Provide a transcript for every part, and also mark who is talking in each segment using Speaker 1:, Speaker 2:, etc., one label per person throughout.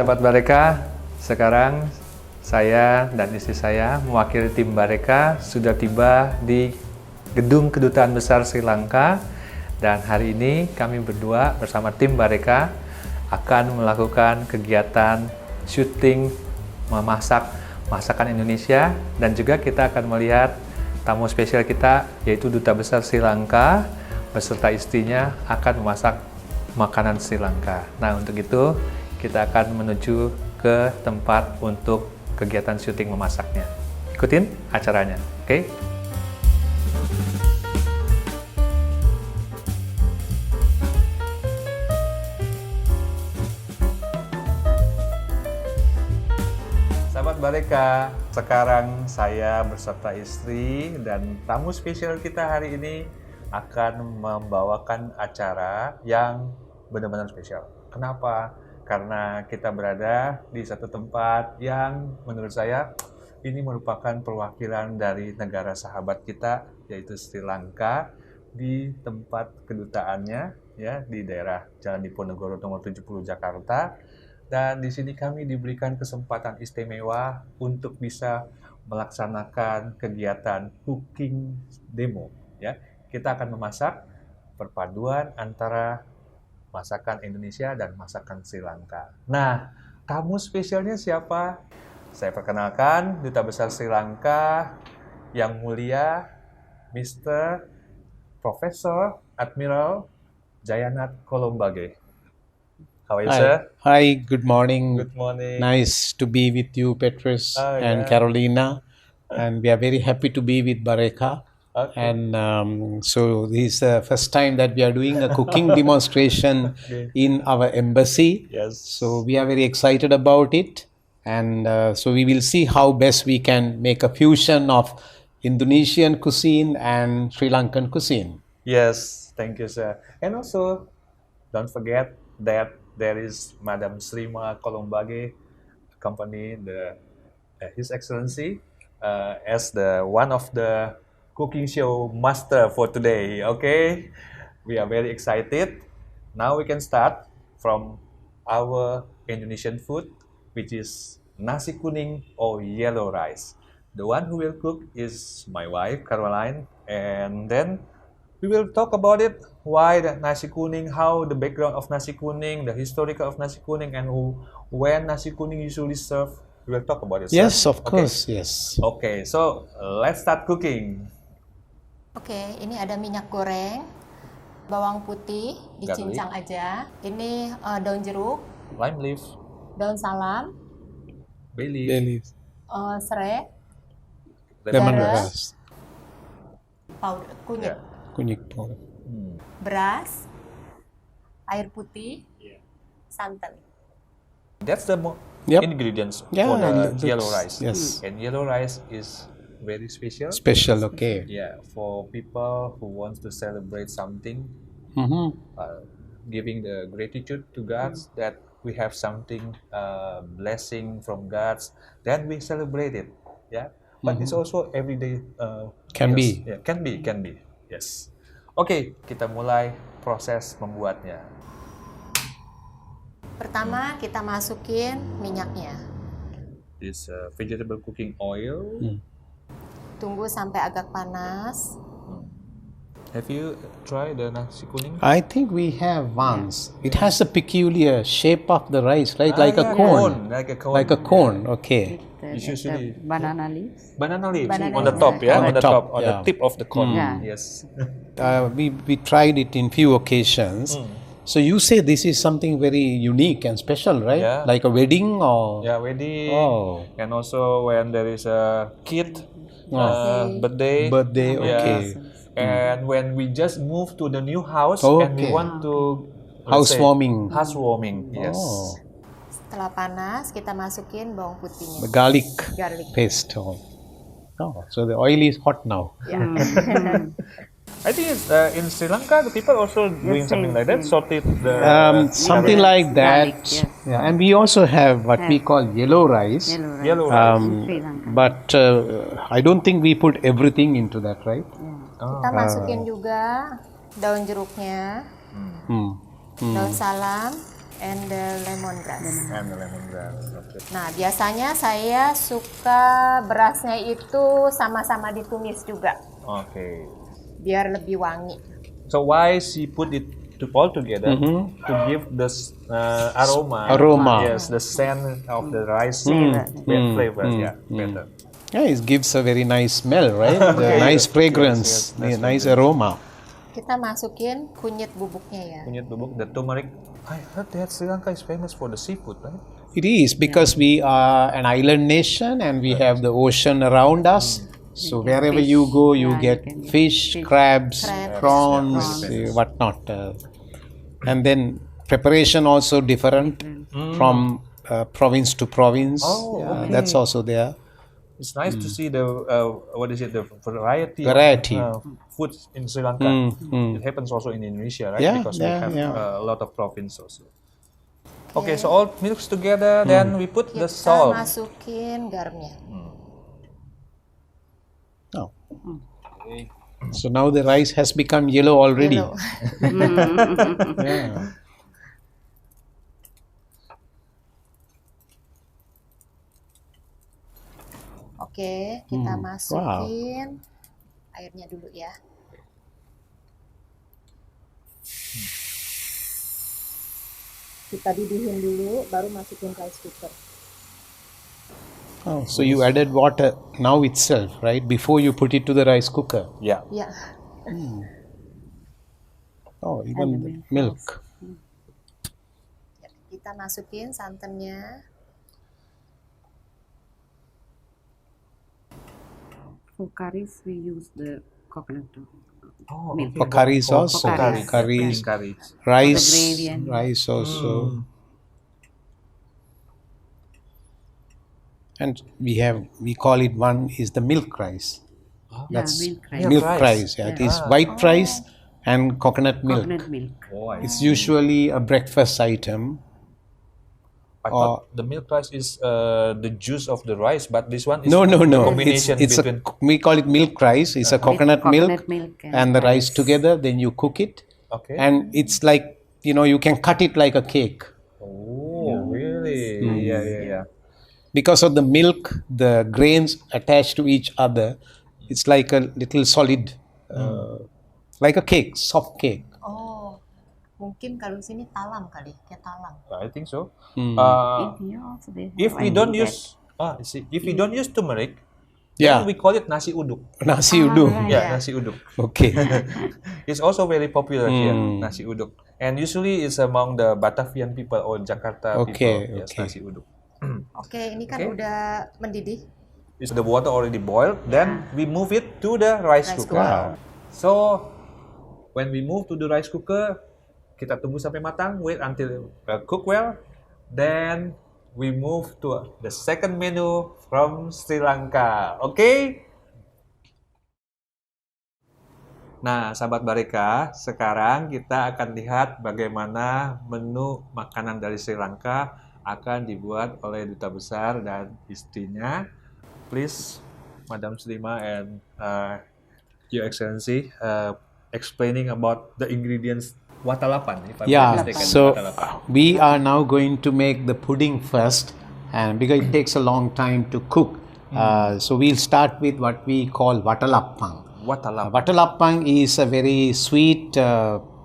Speaker 1: Sahabat Bareca, sekarang saya dan istri saya mewakili tim Bareca sudah tiba di Gedung Kedutaan Besar Sri Lanka, dan hari ini kami berdua bersama tim Bareca akan melakukan kegiatan syuting memasak masakan Indonesia, dan juga kita akan melihat tamu spesial kita yaitu Duta Besar Sri Lanka beserta istrinya akan memasak makanan Sri Lanka. Nah, untuk itu kita akan menuju ke tempat untuk kegiatan syuting memasaknya. Ikutin acaranya, oke? Sahabat Bareca, sekarang saya beserta istri dan tamu spesial kita hari ini akan membawakan acara yang benar-benar spesial. Kenapa? Karena kita berada di satu tempat yang menurut saya ini merupakan perwakilan dari negara sahabat kita, yaitu Sri Lanka, di tempat kedutaannya ya, di daerah Jalan Diponegoro nomor 70 Jakarta. Dan di sini kami diberikan kesempatan istimewa untuk bisa melaksanakan kegiatan cooking demo ya. Kita akan memasak perpaduan antara masakan Indonesia dan masakan Sri Lanka. Nah, tamu spesialnya siapa? Saya perkenalkan Duta Besar Sri Lanka yang mulia Mr. Profesor Admiral Jayanat Kolombage. How are you, sir?
Speaker 2: Hi, good morning.
Speaker 1: Good morning.
Speaker 2: Nice to be with you, Petrus
Speaker 1: yeah.
Speaker 2: and Carolina. And we are very happy to be with Bareca.
Speaker 1: Okay.
Speaker 2: And so this is the first time that we are doing a cooking demonstration in our embassy.
Speaker 1: Yes.
Speaker 2: So we are very excited about it. And so we will see how best we can make a fusion of Indonesian cuisine and Sri Lankan cuisine.
Speaker 1: Yes, thank you, sir. And also, don't forget that there is Madam Srima Kolombage accompany His Excellency as the one of the cooking show master for today. Okay, we are very excited. Now we can start from our Indonesian food, which is nasi kuning or yellow rice. The one who will cook is my wife Caroline, and then we will talk about it. Why the nasi kuning, how the background of nasi kuning, the historical of nasi kuning, and when nasi kuning usually served. We will talk about it.
Speaker 2: Yes,
Speaker 1: sir.
Speaker 2: of course, yes.
Speaker 1: Okay, so let's start cooking.
Speaker 3: Oke, ini ada minyak goreng, bawang putih, dicincang aja. Ini daun jeruk,
Speaker 1: Lime leaf,
Speaker 3: daun salam,
Speaker 1: bay leaf,
Speaker 3: serai,
Speaker 2: Lemongrass,
Speaker 3: powder, kunyit,
Speaker 2: kunyit powder.
Speaker 3: beras, air putih, santan.
Speaker 1: That's the ingredients for the yellow rice.
Speaker 2: Yes.
Speaker 1: And yellow rice is very special.
Speaker 2: Special, okay.
Speaker 1: Yeah, for people who want to celebrate something, giving the gratitude to God that we have something blessing from God, then we celebrate it. Yeah, but it's also everyday.
Speaker 2: Can be.
Speaker 1: Yeah, can be. Yes. Oke, kita mulai proses membuatnya.
Speaker 3: Pertama kita masukin minyaknya.
Speaker 1: This vegetable cooking oil.
Speaker 3: Tunggu sampai agak panas.
Speaker 1: Have you tried the nasi kuning?
Speaker 2: I think we have once. It has a peculiar shape of the rice, right? Like a cone.
Speaker 1: Like a cone.
Speaker 2: Like a cone, okay.
Speaker 1: It's usually
Speaker 4: banana leaves.
Speaker 1: Banana leaves
Speaker 3: Banana
Speaker 1: on the
Speaker 3: leaves,
Speaker 1: top, yeah,
Speaker 2: On
Speaker 1: on
Speaker 2: the
Speaker 1: the top,
Speaker 2: top,
Speaker 1: on the
Speaker 2: yeah.
Speaker 1: tip of the cone.
Speaker 4: Yeah.
Speaker 1: Yes.
Speaker 2: We tried it in few occasions. So you say this is something very unique and special, right?
Speaker 1: Yeah.
Speaker 2: Like a wedding or?
Speaker 1: Yeah, wedding.
Speaker 2: Oh.
Speaker 1: And also when there is a kid birthday.
Speaker 2: Birthday, okay.
Speaker 1: And when we just move to the new house and we
Speaker 2: Okay.
Speaker 1: want to
Speaker 2: Housewarming.
Speaker 1: Housewarming, yes.
Speaker 2: Oh.
Speaker 3: Setelah panas kita masukin bawang
Speaker 2: The
Speaker 3: putihnya.
Speaker 2: garlic
Speaker 3: Garlic.
Speaker 2: paste. Oh, so the oil is hot now.
Speaker 1: I think it's, in Sri Lanka, the people also doing something like that, sauteed the
Speaker 2: Something like that.
Speaker 4: Garlic, yes.
Speaker 2: Yeah, and we also have what we call yellow rice.
Speaker 1: yellow rice.
Speaker 4: Sri Lanka.
Speaker 2: But I don't think we put everything into that, right?
Speaker 3: Kita masukin juga daun jeruknya, daun salam, and the lemongrass.
Speaker 1: And the lemongrass. Okay.
Speaker 3: Nah, biasanya saya suka berasnya itu sama-sama ditumis juga,
Speaker 1: Okay.
Speaker 3: biar lebih wangi.
Speaker 1: So why she put it all together to give this aroma?
Speaker 2: Aroma.
Speaker 1: Yes, the scent of the rice flavor. Yeah, better.
Speaker 2: Yeah, it gives a very nice smell, right?
Speaker 1: Okay.
Speaker 2: Nice fragrance,
Speaker 1: Yes,
Speaker 2: nice aroma.
Speaker 3: Kita masukin kunyit bubuknya ya.
Speaker 1: Kunyit bubuk, the turmeric. I heard that Sri Lanka is famous for the seafood, right?
Speaker 2: It is because we are an island nation and we have the ocean around us. So wherever you go, you get fish, crabs, prawns, whatnot. And then preparation also different from province to province.
Speaker 1: Oh, okay.
Speaker 2: That's also there.
Speaker 1: It's nice to see the the variety of foods in Sri Lanka. It happens also in Indonesia, right?
Speaker 2: Yeah,
Speaker 1: Because we have a lot of provinces also. Okay, so all mixed together, then we put the
Speaker 3: Kita
Speaker 1: salt.
Speaker 3: masukin garamnya.
Speaker 2: Oh. So now the rice has become yellow already.
Speaker 3: Yellow.
Speaker 2: Yeah.
Speaker 3: Oke, kita masukin airnya dulu ya. Kita didihin dulu, baru masukin rice cooker.
Speaker 2: Oh, so you added water now itself, right? Before you put it to the rice cooker.
Speaker 1: Yeah.
Speaker 3: Ya,
Speaker 2: Oh, even the milk.
Speaker 3: ya, kita masukin santannya.
Speaker 4: For curries, we use the coconut
Speaker 1: Oh,
Speaker 4: milk.
Speaker 2: For curries also.
Speaker 4: curries.
Speaker 2: Curries.
Speaker 1: Curries.
Speaker 2: Rice.
Speaker 4: gravy and-
Speaker 2: Rice also. And we call it one is the milk rice. That's
Speaker 4: milk rice.
Speaker 2: milk rice. Yeah, it is white rice and coconut milk.
Speaker 4: Coconut milk.
Speaker 1: Oh,
Speaker 2: It's usually a breakfast item.
Speaker 1: I thought the milk rice is the juice of the rice, but this one is
Speaker 2: No.
Speaker 1: a
Speaker 2: It's
Speaker 1: combination between.
Speaker 2: we call it milk rice. It's a coconut milk
Speaker 4: and
Speaker 2: and the rice together. Then you cook it,
Speaker 1: Okay.
Speaker 2: and it's like you can cut it like a cake.
Speaker 1: Oh, really? Yeah.
Speaker 2: Because of the milk, the grains attached to each other, it's like a little solid, like a cake, soft cake.
Speaker 3: Oh, mungkin kalau sini talam kali, kayak talam.
Speaker 1: I think so.
Speaker 4: In here also they have
Speaker 1: If we
Speaker 4: and
Speaker 1: don't
Speaker 4: that.
Speaker 1: use, if we don't use turmeric,
Speaker 2: Yeah,
Speaker 1: then we call it nasi uduk.
Speaker 2: nasi uduk.
Speaker 4: right.
Speaker 1: Yeah, nasi uduk.
Speaker 2: Okay.
Speaker 1: It's also very popular here, nasi uduk. And usually it's among the Batavian people or Jakarta
Speaker 2: Okay,
Speaker 1: people. Yes,
Speaker 2: okay.
Speaker 1: nasi uduk.
Speaker 3: Oke, ini kan udah mendidih.
Speaker 1: Is the water already boiled? Then we move it to the rice cooker.
Speaker 2: Wow.
Speaker 1: So when we move to the rice cooker, kita tunggu sampai matang. Wait until cook well. Then we move to the second menu from Sri Lanka. Okay? Nah, sahabat Bareca, sekarang kita akan lihat bagaimana menu makanan dari Sri Lanka akan dibuat oleh duta besar dan istrinya. Please, Madam Slima and Your Excellency, explaining about the ingredients watalapan, if I'm not
Speaker 2: Yeah,
Speaker 1: mistaken.
Speaker 2: so
Speaker 1: watalapan.
Speaker 2: we are now going to make the pudding first, and because it takes a long time to cook, so we'll start with what we call watalappang.
Speaker 1: Watalapan.
Speaker 2: Watalappang is a very sweet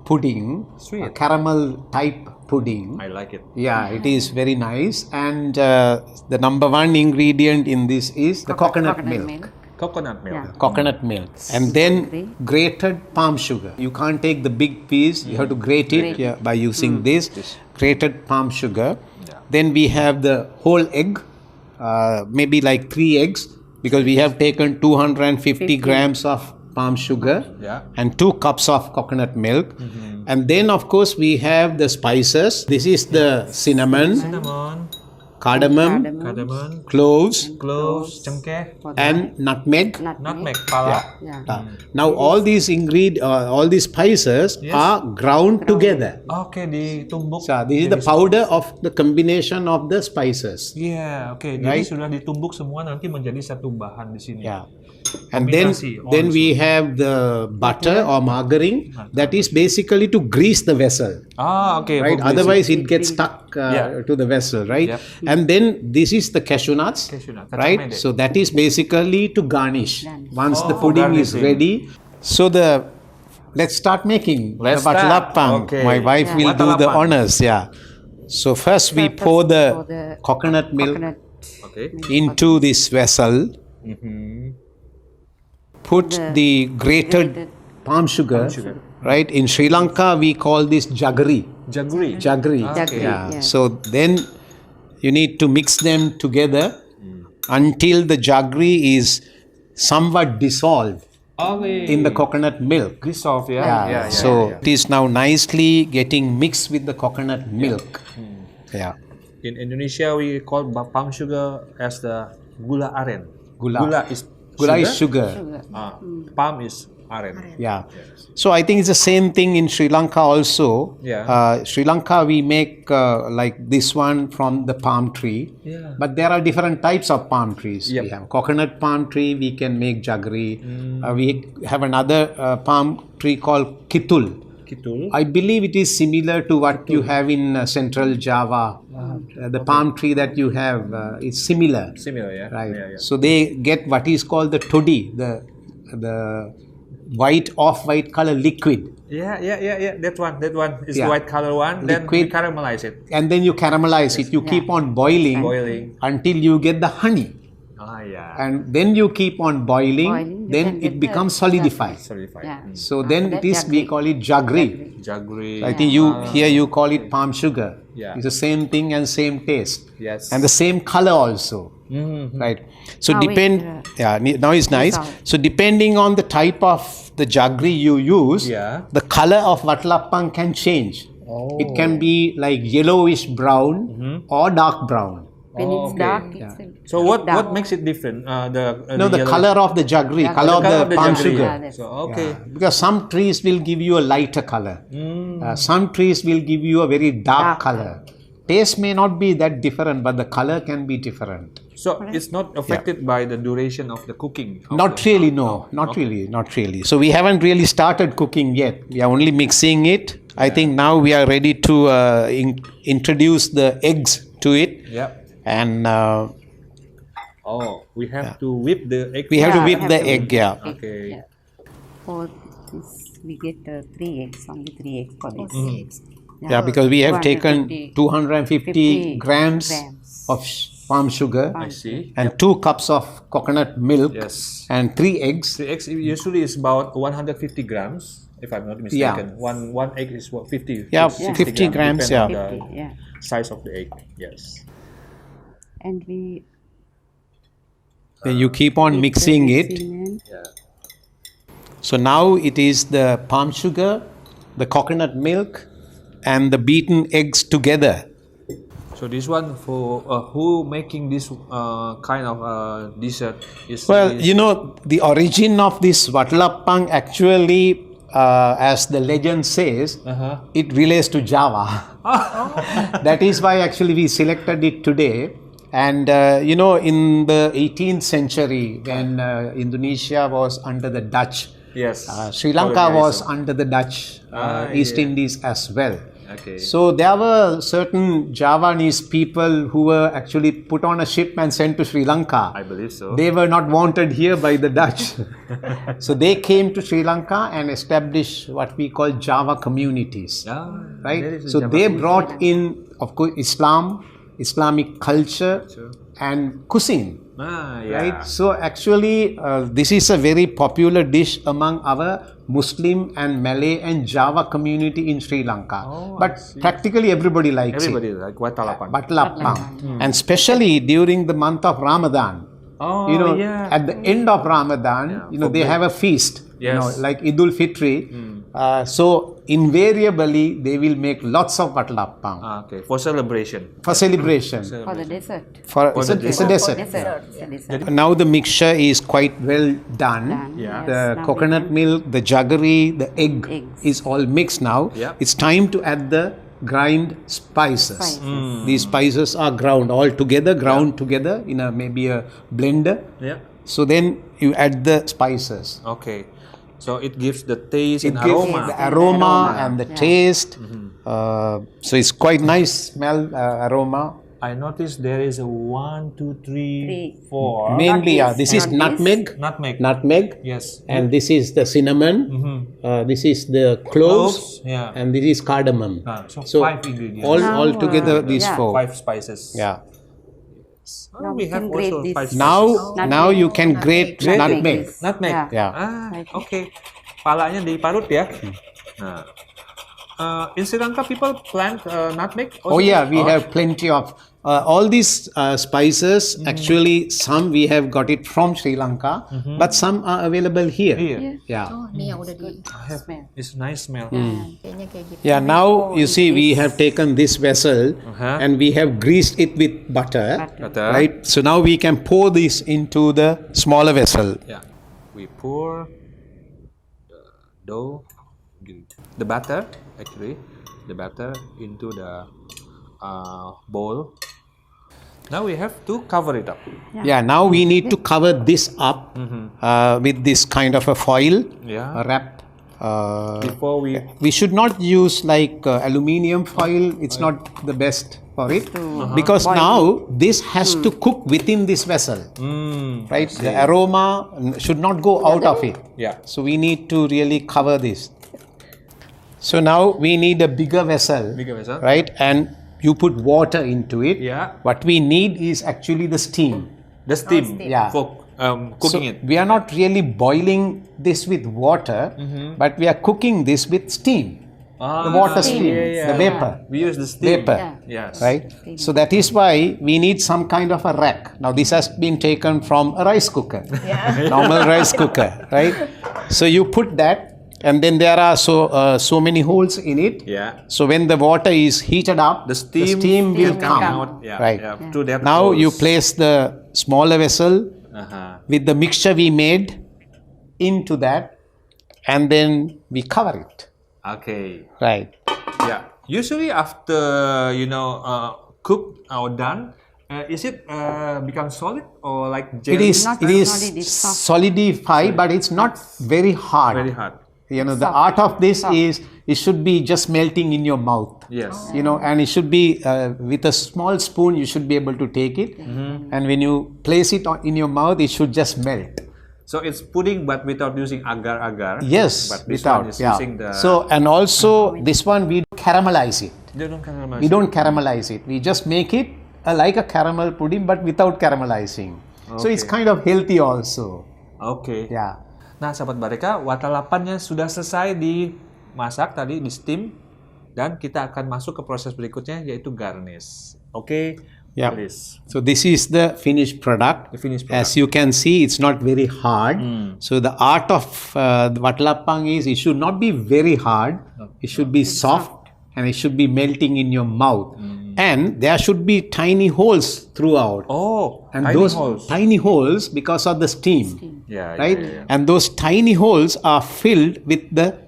Speaker 2: pudding,
Speaker 1: Sweet.
Speaker 2: a caramel type pudding.
Speaker 1: I like it.
Speaker 2: Yeah, it is very nice, and the number one ingredient in this is the coconut milk.
Speaker 1: Coconut milk.
Speaker 4: Yeah.
Speaker 2: Coconut milk, and then grated palm sugar. You can't take the big piece, you have to grate it by using this grated palm sugar. Then we have the whole egg, maybe like 3 eggs, because we have taken 250 grams of palm sugar and 2 cups of coconut milk. And then of course we have the spices. This is the cinnamon, cardamom, cloves,
Speaker 1: cengkeh,
Speaker 2: and nutmeg.
Speaker 1: nutmeg, pala.
Speaker 2: Now all these all these spices are ground together.
Speaker 1: Oke, ditumbuk.
Speaker 2: So this is the powder of the combination of the spices.
Speaker 1: Iya, oke. Jadi
Speaker 2: Right.
Speaker 1: sudah ditumbuk semua nanti menjadi satu bahan di sini.
Speaker 2: Yeah. And then
Speaker 1: Kombinasi,
Speaker 2: we have the butter or margarine that is basically to grease the vessel.
Speaker 1: Okay.
Speaker 2: Right,
Speaker 1: for
Speaker 2: otherwise
Speaker 1: glazing.
Speaker 2: it gets stuck
Speaker 1: Yeah.
Speaker 2: to the vessel, right?
Speaker 1: Yep.
Speaker 2: And then this is the cashew nuts,
Speaker 1: Cashew nut,
Speaker 2: right?
Speaker 1: kacang mede.
Speaker 2: So that is basically to garnish. Once the
Speaker 1: for
Speaker 2: pudding is
Speaker 1: garnishing.
Speaker 2: ready, so let's start making
Speaker 1: Let's
Speaker 2: the
Speaker 1: start.
Speaker 2: batlapang.
Speaker 1: Okay.
Speaker 2: My wife will do the
Speaker 1: Batlapang.
Speaker 2: honors. Yeah. So first we
Speaker 4: First
Speaker 2: pour
Speaker 4: pour
Speaker 2: the
Speaker 4: the
Speaker 2: coconut milk
Speaker 4: Coconut.
Speaker 1: Okay.
Speaker 2: into this vessel. Put the grated palm sugar, right? In Sri Lanka, we call this jaggery.
Speaker 1: Jaggery.
Speaker 2: Jaggery.
Speaker 4: Jaggery,
Speaker 2: Yeah.
Speaker 4: yeah.
Speaker 2: So then you need to mix them together until the jaggery is somewhat dissolved in the coconut milk.
Speaker 1: Dissolve, yeah.
Speaker 2: So it is now nicely getting mixed with the coconut milk. Yeah.
Speaker 1: In Indonesia, we call palm sugar as the gula aren.
Speaker 2: Gula.
Speaker 1: Gula is
Speaker 2: Is sugar.
Speaker 1: palm is aren.
Speaker 2: Yeah. So I think it's the same thing in Sri Lanka also.
Speaker 1: Yeah.
Speaker 2: Sri Lanka, we make like this one from the palm tree.
Speaker 1: Yeah.
Speaker 2: But there are different types of palm trees.
Speaker 1: Yep.
Speaker 2: We have coconut palm tree, we can make jaggery. We have another palm tree called kitul.
Speaker 1: Kitul.
Speaker 2: I believe it is similar to what you have in central Java. The palm tree that you have is similar.
Speaker 1: Similar, yeah.
Speaker 2: Right.
Speaker 1: Yeah.
Speaker 2: So they get what is called the toddy, the white off-white color liquid,
Speaker 1: Yeah. That one is
Speaker 2: Yeah.
Speaker 1: the white color one. Then we
Speaker 2: Liquid.
Speaker 1: caramelize it.
Speaker 2: and then you caramelize it. You keep on boiling until you get the honey,
Speaker 1: Yeah.
Speaker 2: and then you keep on boiling.
Speaker 4: Boiling, you
Speaker 2: Then
Speaker 4: can
Speaker 2: it
Speaker 4: get
Speaker 2: becomes
Speaker 4: the
Speaker 2: solidified.
Speaker 1: Solidified.
Speaker 4: Yeah.
Speaker 2: So
Speaker 4: After
Speaker 2: then
Speaker 4: that,
Speaker 2: it is we
Speaker 4: jaggery.
Speaker 2: call it jaggery.
Speaker 1: Jaggery.
Speaker 2: I think here you call it palm sugar.
Speaker 1: Yeah.
Speaker 2: It's the same thing and same taste.
Speaker 1: Yes.
Speaker 2: And the same color also. Right. So
Speaker 4: Now
Speaker 2: now it's nice.
Speaker 4: out.
Speaker 2: So depending on the type of the jaggery you use,
Speaker 1: Yeah.
Speaker 2: the color of vatlapang can change. It can be like yellowish brown or dark brown.
Speaker 4: When it's
Speaker 1: okay.
Speaker 4: dark,
Speaker 2: Yeah.
Speaker 4: it's
Speaker 1: So what
Speaker 4: dark.
Speaker 1: makes it different?
Speaker 2: The
Speaker 1: yellow-
Speaker 2: color of the jaggery, color of
Speaker 1: color
Speaker 2: the palm
Speaker 1: jaggery.
Speaker 2: sugar.
Speaker 4: Yeah, that's-
Speaker 1: So okay.
Speaker 2: Yeah. Because some trees will give you a lighter color. Some trees will give you a very dark color. Taste may not be that different, but the color can be different.
Speaker 1: So it's not affected by the duration of the cooking. of
Speaker 2: Not
Speaker 1: the-
Speaker 2: really, no. Not really. So we haven't really started cooking yet. We are only mixing it. I think now we are ready to introduce the eggs to it.
Speaker 1: Yeah.
Speaker 2: And
Speaker 1: We have to whip the egg.
Speaker 2: we have to
Speaker 4: Yeah,
Speaker 2: whip
Speaker 4: have
Speaker 2: the
Speaker 4: to
Speaker 2: egg, yeah.
Speaker 1: Okay.
Speaker 4: Yeah. For this, we get 3 eggs, only 3 eggs for this.
Speaker 2: Yeah, because we have taken 250 grams
Speaker 4: grams.
Speaker 2: of palm sugar
Speaker 1: I see.
Speaker 2: and 2 cups of coconut milk
Speaker 1: Yes.
Speaker 2: and 3 eggs.
Speaker 1: The eggs usually is about 150 grams, if I'm not mistaken. One egg is what 50.
Speaker 2: Yeah,
Speaker 1: 60
Speaker 2: 50 grams,
Speaker 1: depending
Speaker 2: yeah.
Speaker 1: on
Speaker 4: 50, yeah.
Speaker 1: the size of the egg. Yes.
Speaker 4: And we
Speaker 2: Then you keep on mixing it. So now it is the palm sugar, the coconut milk, and the beaten eggs together.
Speaker 1: So this one for who making this kind of dessert is.
Speaker 2: Well,
Speaker 1: is-
Speaker 2: you know, the origin of this vatlapang actually, as the legend says, it relates to Java. That is why actually we selected it today. And you know, in the 18th century, when Indonesia was under the Dutch,
Speaker 1: Yes.
Speaker 2: Sri Lanka was
Speaker 1: colonialism.
Speaker 2: under the Dutch East Indies as well.
Speaker 1: Okay.
Speaker 2: So there were certain Javanese people who were actually put on a ship and sent to Sri Lanka.
Speaker 1: I believe so.
Speaker 2: They were not wanted here by the Dutch. So they came to Sri Lanka and established what we call Java communities.
Speaker 1: There
Speaker 2: Right?
Speaker 1: is a
Speaker 2: So
Speaker 1: Java
Speaker 2: they
Speaker 1: community.
Speaker 2: brought in, of course, Islam, Islamic culture, and cuisine.
Speaker 1: Yeah.
Speaker 2: Right? So actually, this is a very popular dish among our Muslim and Malay and Java community in Sri Lanka. But practically everybody likes
Speaker 1: Everybody
Speaker 2: it.
Speaker 1: like Batlapang.
Speaker 2: Batlapang. And especially during the month of Ramadan. You know, at the end of Ramadan, you know, they have a feast. You know,
Speaker 1: Yes.
Speaker 2: like Idul Fitri. So invariably, they will make lots of batlapang
Speaker 1: Okay, for celebration.
Speaker 2: for celebration.
Speaker 4: for the dessert.
Speaker 2: It's a dessert.
Speaker 4: Dessert. It's a dessert.
Speaker 2: Now the mixture is quite well done.
Speaker 1: Yeah.
Speaker 2: The
Speaker 4: Yes, now we
Speaker 2: coconut
Speaker 4: can-
Speaker 2: milk, the jaggery, the egg
Speaker 4: Eggs.
Speaker 2: is all mixed now.
Speaker 1: Yeah.
Speaker 2: It's time to add the grind spices.
Speaker 4: Spices.
Speaker 2: These spices are ground all together, ground together in maybe a blender.
Speaker 1: Yeah.
Speaker 2: So then you add the spices.
Speaker 1: Okay. So it gives the taste
Speaker 2: It
Speaker 1: and
Speaker 2: gives
Speaker 1: aroma.
Speaker 2: the aroma
Speaker 4: Aroma,
Speaker 2: and the
Speaker 4: yeah.
Speaker 2: taste. So it's quite nice smell, aroma.
Speaker 1: I noticed there is a 1, 2, 3, 4.
Speaker 2: Mainly,
Speaker 4: Not
Speaker 2: this
Speaker 4: this,
Speaker 2: is
Speaker 4: not this.
Speaker 2: nutmeg.
Speaker 1: Nutmeg.
Speaker 2: Nutmeg.
Speaker 1: Yes.
Speaker 2: And this is the cinnamon. This is the cloves.
Speaker 1: Yeah.
Speaker 2: And this is cardamom.
Speaker 1: So 5 ingredients.
Speaker 2: All
Speaker 4: Now,
Speaker 2: together, these
Speaker 4: yeah.
Speaker 2: 4.
Speaker 1: 5 spices.
Speaker 2: Yeah.
Speaker 4: Now
Speaker 1: we
Speaker 4: we
Speaker 1: have
Speaker 4: can grate
Speaker 1: also
Speaker 4: this.
Speaker 1: 5 spices.
Speaker 2: Now you can grate
Speaker 1: Grate it.
Speaker 2: nutmeg.
Speaker 4: This.
Speaker 1: Nutmeg.
Speaker 4: Yeah.
Speaker 2: Yeah.
Speaker 1: Oke. Palanya diparut ya. Nah. In Sri Lanka, people plant nutmeg.
Speaker 2: Oh yeah, we have plenty of all these spices. Actually, some we have got it from Sri Lanka, but some are available here.
Speaker 1: Here.
Speaker 2: Yeah.
Speaker 3: Oh, ini yang udah di
Speaker 4: Smell.
Speaker 1: It's nice smell.
Speaker 3: kayaknya kayak gitu.
Speaker 2: Yeah. Now you see, we have taken this vessel and we have greased it with butter.
Speaker 1: Butter.
Speaker 2: Right. So now we can pour this into the smaller vessel.
Speaker 1: Yeah. We pour the dough, the batter actually, the batter into the bowl. Now we have to cover it up.
Speaker 2: Yeah. Now we need to cover this up with this kind of a foil
Speaker 1: Yeah.
Speaker 2: wrap.
Speaker 1: Before
Speaker 2: We should not use like aluminium foil. It's not the best for it because now this has to cook within this vessel, right? The aroma should not go out of it.
Speaker 1: Yeah.
Speaker 2: So we need to really cover this. So now we need a bigger vessel, right? And you put water into it.
Speaker 1: Yeah.
Speaker 2: What we need is actually the steam.
Speaker 1: the steam.
Speaker 2: Yeah.
Speaker 1: For cooking
Speaker 2: So
Speaker 1: it.
Speaker 2: we are not really boiling this with water, but we are cooking this with steam. The water steam, the vapor,
Speaker 1: We use the steam.
Speaker 2: vapor,
Speaker 1: Yes.
Speaker 2: right? So that is why we need some kind of a rack. Now this has been taken from a rice cooker, normal rice cooker, right? So you put that, and then there are so many holes in it.
Speaker 1: Yeah.
Speaker 2: So when the water is heated up,
Speaker 1: The steam
Speaker 2: will come.
Speaker 1: out. Yeah.
Speaker 2: Right.
Speaker 1: Yeah. Through that
Speaker 2: Now you
Speaker 1: holes.
Speaker 2: place the smaller vessel with the mixture we made into that, and then we cover it.
Speaker 1: Okay.
Speaker 2: Right.
Speaker 1: Yeah. Usually after cooked or done, is it become solid or like
Speaker 2: It
Speaker 1: jelly?
Speaker 2: is
Speaker 4: Not
Speaker 2: it is
Speaker 4: solid, it's soft.
Speaker 2: solidified, but it's not very hard.
Speaker 1: Very hard.
Speaker 2: The art of this is it should be just melting in your mouth.
Speaker 1: Yes.
Speaker 2: And it should be with a small spoon. You should be able to take it, and when you place it in your mouth, it should just melt.
Speaker 1: So it's pudding, but without using agar-agar.
Speaker 2: Yes,
Speaker 1: But this
Speaker 2: without
Speaker 1: one is
Speaker 2: yeah.
Speaker 1: using the.
Speaker 2: So and also this one we caramelize it.
Speaker 1: They don't caramelize.
Speaker 2: We don't caramelize it. We just make it like a caramel pudding, but without caramelizing. So it's kind of healthy also.
Speaker 1: Oke.
Speaker 2: Yeah.
Speaker 1: Nah, sahabat Bareka, watalapannya sudah selesai dimasak tadi, di steam, dan kita akan masuk ke proses berikutnya yaitu garnish. Oke,
Speaker 2: Yeah.
Speaker 1: please.
Speaker 2: So this is the finished product.
Speaker 1: The finished product.
Speaker 2: As you can see, it's not very hard. So the art of the watalapang is it should not be very hard. It should be soft and it should be melting in your mouth. And there should be tiny holes throughout.
Speaker 1: Oh,
Speaker 2: And
Speaker 1: tiny
Speaker 2: those
Speaker 1: holes.
Speaker 2: tiny holes because of the steam.
Speaker 1: Yeah,
Speaker 2: Right?
Speaker 1: yeah, yeah.
Speaker 2: And those tiny holes are filled with the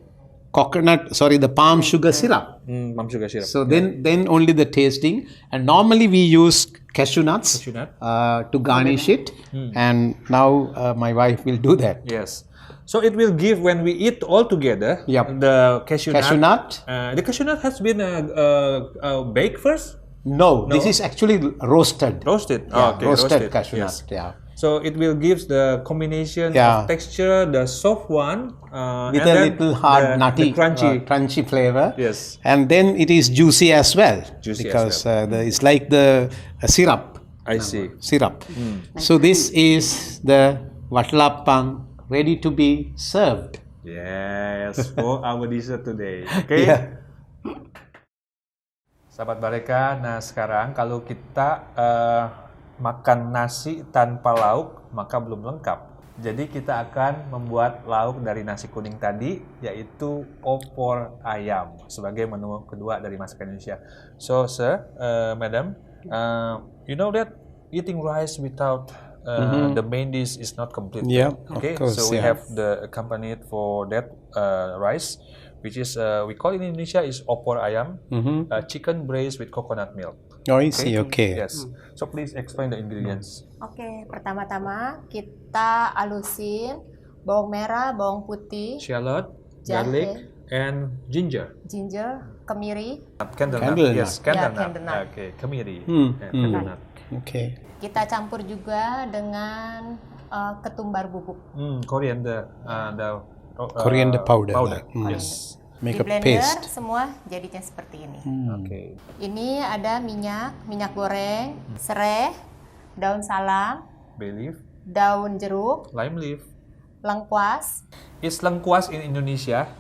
Speaker 2: the palm sugar syrup.
Speaker 1: Palm sugar syrup.
Speaker 2: So then only the tasting. And normally we use cashew nuts
Speaker 1: Cashew nut.
Speaker 2: to garnish it. And now my wife will do that.
Speaker 1: Yes. So it will give when we eat all together.
Speaker 2: Yep.
Speaker 1: The cashew nut.
Speaker 2: nut?
Speaker 1: The cashew nut has been baked first.
Speaker 2: No, this is actually roasted.
Speaker 1: Roasted.
Speaker 2: Yeah,
Speaker 1: Oh, okay,
Speaker 2: roasted cashew
Speaker 1: yes.
Speaker 2: nut. Yeah.
Speaker 1: So it will give the combination
Speaker 2: Yeah.
Speaker 1: of texture, the soft one,
Speaker 2: With
Speaker 1: and
Speaker 2: a
Speaker 1: then
Speaker 2: little hard, nutty,
Speaker 1: the crunchy.
Speaker 2: flavor.
Speaker 1: Yes.
Speaker 2: And then it is juicy as well.
Speaker 1: Juicy as
Speaker 2: because it's like the syrup.
Speaker 1: I see.
Speaker 2: Syrup. So this is the watalapang ready to be served.
Speaker 1: Yes, for our dessert today. Okay.
Speaker 2: Yeah.
Speaker 1: Sahabat Bareka, nah sekarang kalau kita makan nasi tanpa lauk, maka belum lengkap. Jadi kita akan membuat lauk dari nasi kuning tadi, yaitu opor ayam sebagai menu kedua dari masakan Indonesia. So, sir, madam, you know that eating rice without the main dish is not complete.
Speaker 2: Yeah,
Speaker 1: Okay,
Speaker 2: of course,
Speaker 1: so we
Speaker 2: yeah.
Speaker 1: have the accompaniment for that rice, which is we call in Indonesia is opor ayam, chicken braised with coconut milk.
Speaker 2: Oh, I see. Okay.
Speaker 1: Yes. So please explain the ingredients.
Speaker 3: Oke, pertama-tama kita alusin bawang merah, bawang putih,
Speaker 1: Shallot,
Speaker 3: Jahe.
Speaker 1: garlic, and ginger.
Speaker 3: ginger, kemiri.
Speaker 1: Candle
Speaker 2: Candle
Speaker 1: nut. Yes,
Speaker 2: nut.
Speaker 1: candle
Speaker 3: Ya,
Speaker 1: nut.
Speaker 3: candle nut.
Speaker 1: Okay, kemiri. Yeah,
Speaker 2: Hmm.
Speaker 1: candle nut.
Speaker 2: Okay.
Speaker 3: Kita campur juga dengan ketumbar bubuk.
Speaker 1: Coriander,
Speaker 2: Coriander powder.
Speaker 1: Powder.
Speaker 2: Like,
Speaker 1: Yes.
Speaker 2: Make
Speaker 3: Di
Speaker 2: a
Speaker 3: blender
Speaker 2: paste.
Speaker 3: semua jadinya seperti ini.
Speaker 1: Okay.
Speaker 3: Ini ada minyak goreng, serai, daun salam,
Speaker 1: Bay leaf,
Speaker 3: daun jeruk,
Speaker 1: lime leaf.
Speaker 3: lengkuas,
Speaker 1: It's lengkuas in Indonesia,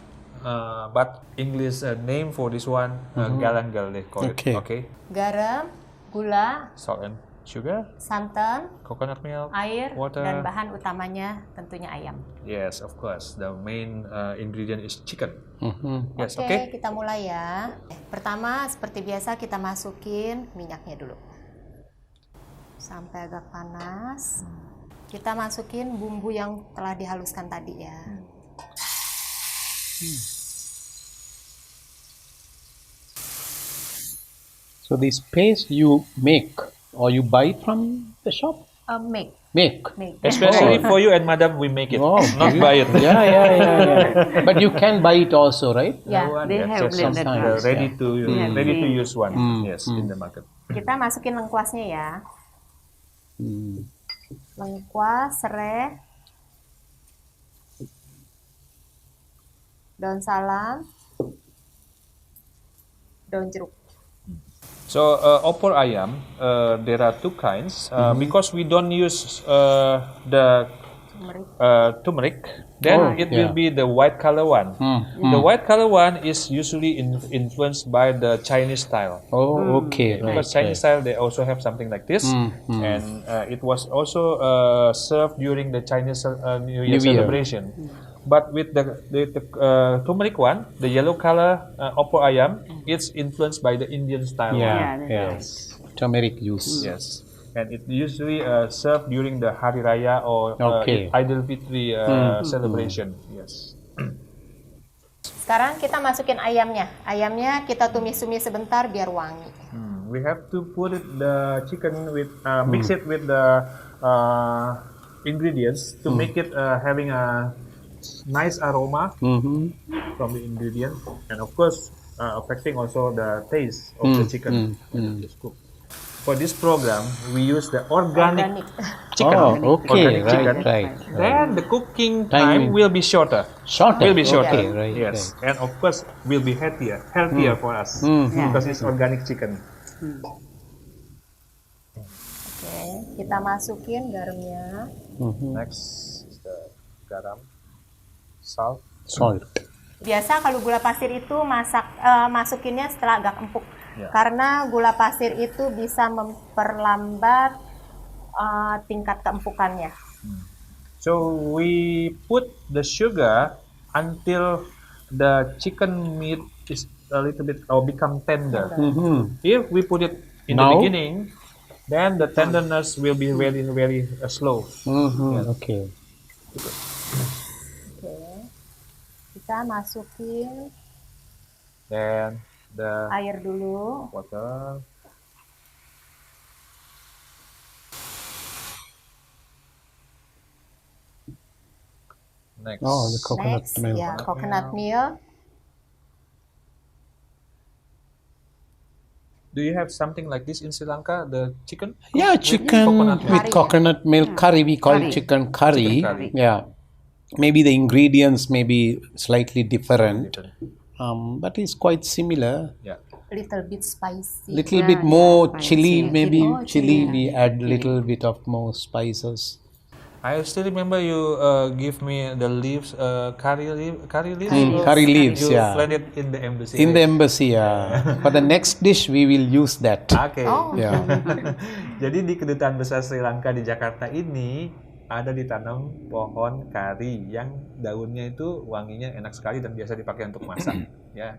Speaker 1: but English name for this one galangal they call
Speaker 2: Okay.
Speaker 1: it. Okay.
Speaker 3: garam, gula,
Speaker 1: Salt and sugar,
Speaker 3: santan,
Speaker 1: coconut milk,
Speaker 3: air,
Speaker 1: water.
Speaker 3: dan bahan utamanya tentunya ayam.
Speaker 1: Yes, of course. The main ingredient is chicken. Yes,
Speaker 3: Oke,
Speaker 1: okay.
Speaker 3: kita mulai ya. Pertama, seperti biasa kita masukin minyaknya dulu. Sampai agak panas. Kita masukin bumbu yang telah dihaluskan tadi ya.
Speaker 2: So this paste you make or you buy from the shop?
Speaker 3: Make.
Speaker 2: Make.
Speaker 1: Especially for you and Madam, we make it,
Speaker 2: Oh,
Speaker 1: not buy it.
Speaker 2: Yeah. But you can buy it also, right?
Speaker 3: Ya,
Speaker 4: They have
Speaker 1: just
Speaker 4: blended
Speaker 2: sometimes.
Speaker 4: rice.
Speaker 1: ready to
Speaker 4: Yeah.
Speaker 1: ready to use one. Yes, in the market.
Speaker 3: kita masukin lengkuasnya ya. Lengkuas, serai, daun salam, daun jeruk.
Speaker 1: So opor ayam, there are two kinds. Because we don't use the turmeric, then it will be the white color one. The white color one is usually influenced by the Chinese style.
Speaker 2: Oh, okay.
Speaker 1: Because Chinese style, they also have something like this, and it was also served during the Chinese New Year
Speaker 2: New Year.
Speaker 1: celebration. But with the turmeric one, the yellow color opor ayam, it's influenced by the Indian style.
Speaker 2: Yeah.
Speaker 1: Yes.
Speaker 2: Turmeric use.
Speaker 1: Yes. And it usually served during the Hari Raya or
Speaker 2: Okay.
Speaker 1: Idul Fitri celebration. Yes.
Speaker 3: Sekarang kita masukin ayamnya. Ayamnya kita tumis-tumis sebentar biar wangi.
Speaker 1: We have to put the chicken with mix it with the ingredients to make it having a nice aroma from the ingredient, and of course affecting also the taste of the chicken when it is cooked. For this program, we use the organic chicken.
Speaker 2: Oh, okay.
Speaker 1: Organic chicken.
Speaker 2: Right.
Speaker 1: Then the cooking
Speaker 2: Timing.
Speaker 1: time will be shorter.
Speaker 2: Shorter.
Speaker 1: Will be shorter.
Speaker 2: Okay, right.
Speaker 1: Yes, and of course will be healthier for us because it's organic chicken.
Speaker 3: Oke, kita masukin garamnya.
Speaker 1: Next is the garam, salt.
Speaker 2: Salt.
Speaker 3: Biasa kalau gula pasir itu masukinnya setelah agak empuk.
Speaker 1: Ya.
Speaker 3: Karena gula pasir itu bisa memperlambat tingkat keempukannya.
Speaker 1: So we put the sugar until the chicken meat is a little bit or become tender. If we put it in the
Speaker 2: Now?
Speaker 1: beginning, then the tenderness will be very very slow.
Speaker 2: Okay.
Speaker 3: Oke. Kita masukin
Speaker 1: Then the
Speaker 3: air dulu.
Speaker 1: water. Next.
Speaker 2: Oh, the coconut
Speaker 3: Next,
Speaker 2: milk.
Speaker 3: ya, coconut milk.
Speaker 1: Do you have something like this in Sri Lanka? The chicken?
Speaker 2: Yeah, chicken
Speaker 1: coconut milk.
Speaker 2: with coconut milk curry. We call it
Speaker 4: Curry.
Speaker 2: chicken curry.
Speaker 1: Chicken curry.
Speaker 2: Yeah. Maybe the ingredients may be slightly different, but it's quite similar.
Speaker 1: Yeah.
Speaker 3: Little bit spicy.
Speaker 2: Little bit more
Speaker 4: spicy.
Speaker 2: chili, maybe
Speaker 3: Oh,
Speaker 2: chili.
Speaker 3: chili,
Speaker 2: We add little bit of more spices.
Speaker 1: I still remember you give me the leaves, curry leaves.
Speaker 2: Curry leaves,
Speaker 1: You
Speaker 2: yeah.
Speaker 1: plant it in the embassy.
Speaker 2: In the
Speaker 1: right?
Speaker 2: embassy, yeah. For the next dish, we will use that.
Speaker 1: Oke.
Speaker 3: Oh.
Speaker 2: Yeah.
Speaker 1: Jadi di kedutaan besar Sri Lanka di Jakarta ini ada ditanam pohon kari yang daunnya itu wanginya enak sekali dan biasa dipakai untuk masak. Ya.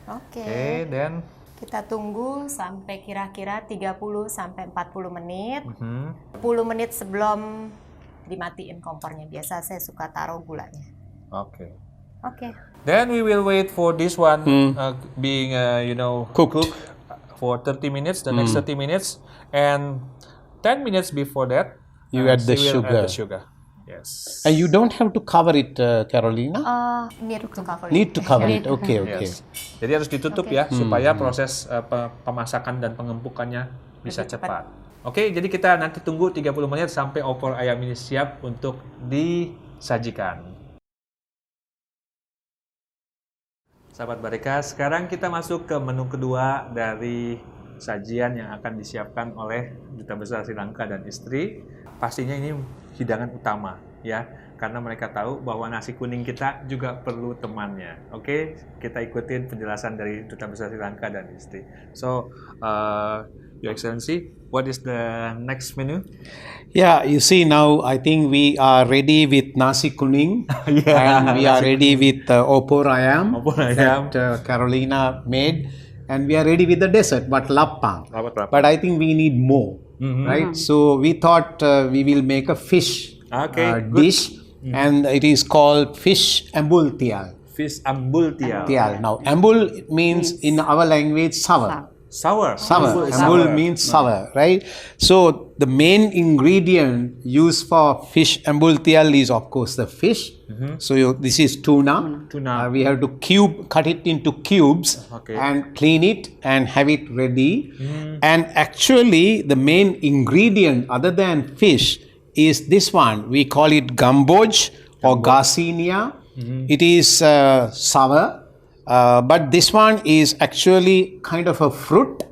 Speaker 3: Oke.
Speaker 1: Oke, then
Speaker 3: Kita tunggu sampai kira-kira 30 sampai 40 menit. 10 menit sebelum dimatiin kompornya. Biasa saya suka taruh gulanya.
Speaker 1: Oke.
Speaker 3: Oke.
Speaker 1: Then we will wait for this one being
Speaker 2: Cooked.
Speaker 1: for 30 minutes, the next 30 minutes, and 10 minutes before that,
Speaker 2: You add the
Speaker 1: she will
Speaker 2: sugar.
Speaker 1: add the sugar. Yes.
Speaker 2: And you don't have to cover it, Carolina.
Speaker 3: Need to cover
Speaker 2: Need
Speaker 3: it.
Speaker 2: to cover it. Okay, okay.
Speaker 1: Yes. Jadi harus ditutup ya supaya proses pemasakan dan pengempukannya bisa cepat. Oke, jadi kita nanti tunggu 30 menit sampai opor ayam ini siap untuk disajikan. Sahabat Bareca, sekarang kita masuk ke menu kedua dari sajian yang akan disiapkan oleh Duta Besar Sri Lanka dan istri. Pastinya ini hidangan utama ya, karena mereka tahu bahwa nasi kuning kita juga perlu temannya. Oke, kita ikutin penjelasan dari Duta Besar Sri Lanka dan istri. So, Your Excellency, what is the next menu?
Speaker 2: Yeah, you see now, I think we are ready with nasi kuning, and we are ready with opor ayam that Carolina made, and we are ready with the dessert, but lapang. But I think we need more, right? So we thought we will make a fish dish, and it is called fish ambultial.
Speaker 1: Fish ambultial.
Speaker 2: Now, ambul means in our language sour.
Speaker 1: Sour.
Speaker 2: Ambul means sour, right? So the main ingredient used for fish ambultial is of course the fish. So this is tuna. We have to cut it into cubes and clean it and have it ready. And actually the main ingredient other than fish is this one. We call it gamboj or garcinia. It is sour. But this one is actually kind of a fruit,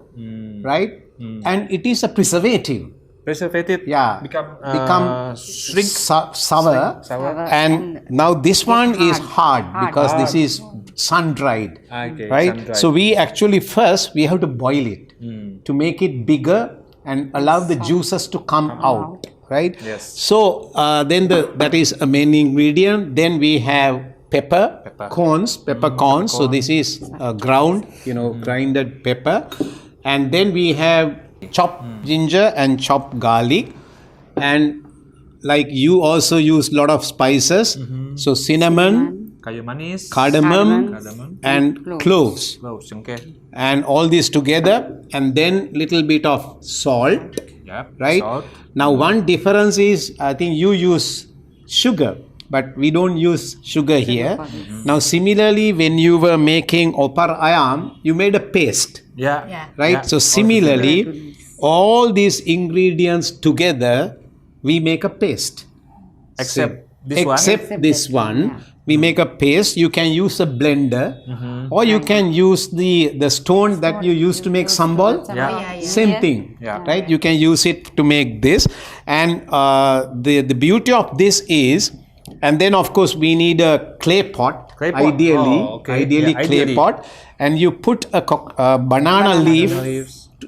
Speaker 2: right? And it is a preservative.
Speaker 1: Preservative.
Speaker 2: Yeah.
Speaker 1: Become shrink.
Speaker 2: Sour. And now this one is hard because this is sun dried, right?
Speaker 1: sun-dried.
Speaker 2: So we actually first we have to boil it to make it bigger and allow the juices to come out, right?
Speaker 1: Yes.
Speaker 2: So then that is a main ingredient. Then we have pepper corns. So this is ground, grinded pepper. And then we have chopped ginger and chopped garlic. And like you also use a lot of spices. So cinnamon,
Speaker 1: Kayu manis,
Speaker 2: cardamom, and cloves.
Speaker 1: okay.
Speaker 2: And all this together. And then little bit of salt, right?
Speaker 1: Salt.
Speaker 2: Now one difference is I think you use sugar. But we don't use sugar here. Now, similarly, when you were making opor ayam, you made a paste, right?
Speaker 1: Yeah.
Speaker 2: So, similarly, all these ingredients together, we make a paste.
Speaker 1: Except
Speaker 2: this one, we make a paste. You can use a blender, or you can use the stone that you use to make sambal. Same thing, right? You can use it to make this. And the beauty of this is, and then of course we need a clay pot. Ideally clay pot, and you put a banana leaf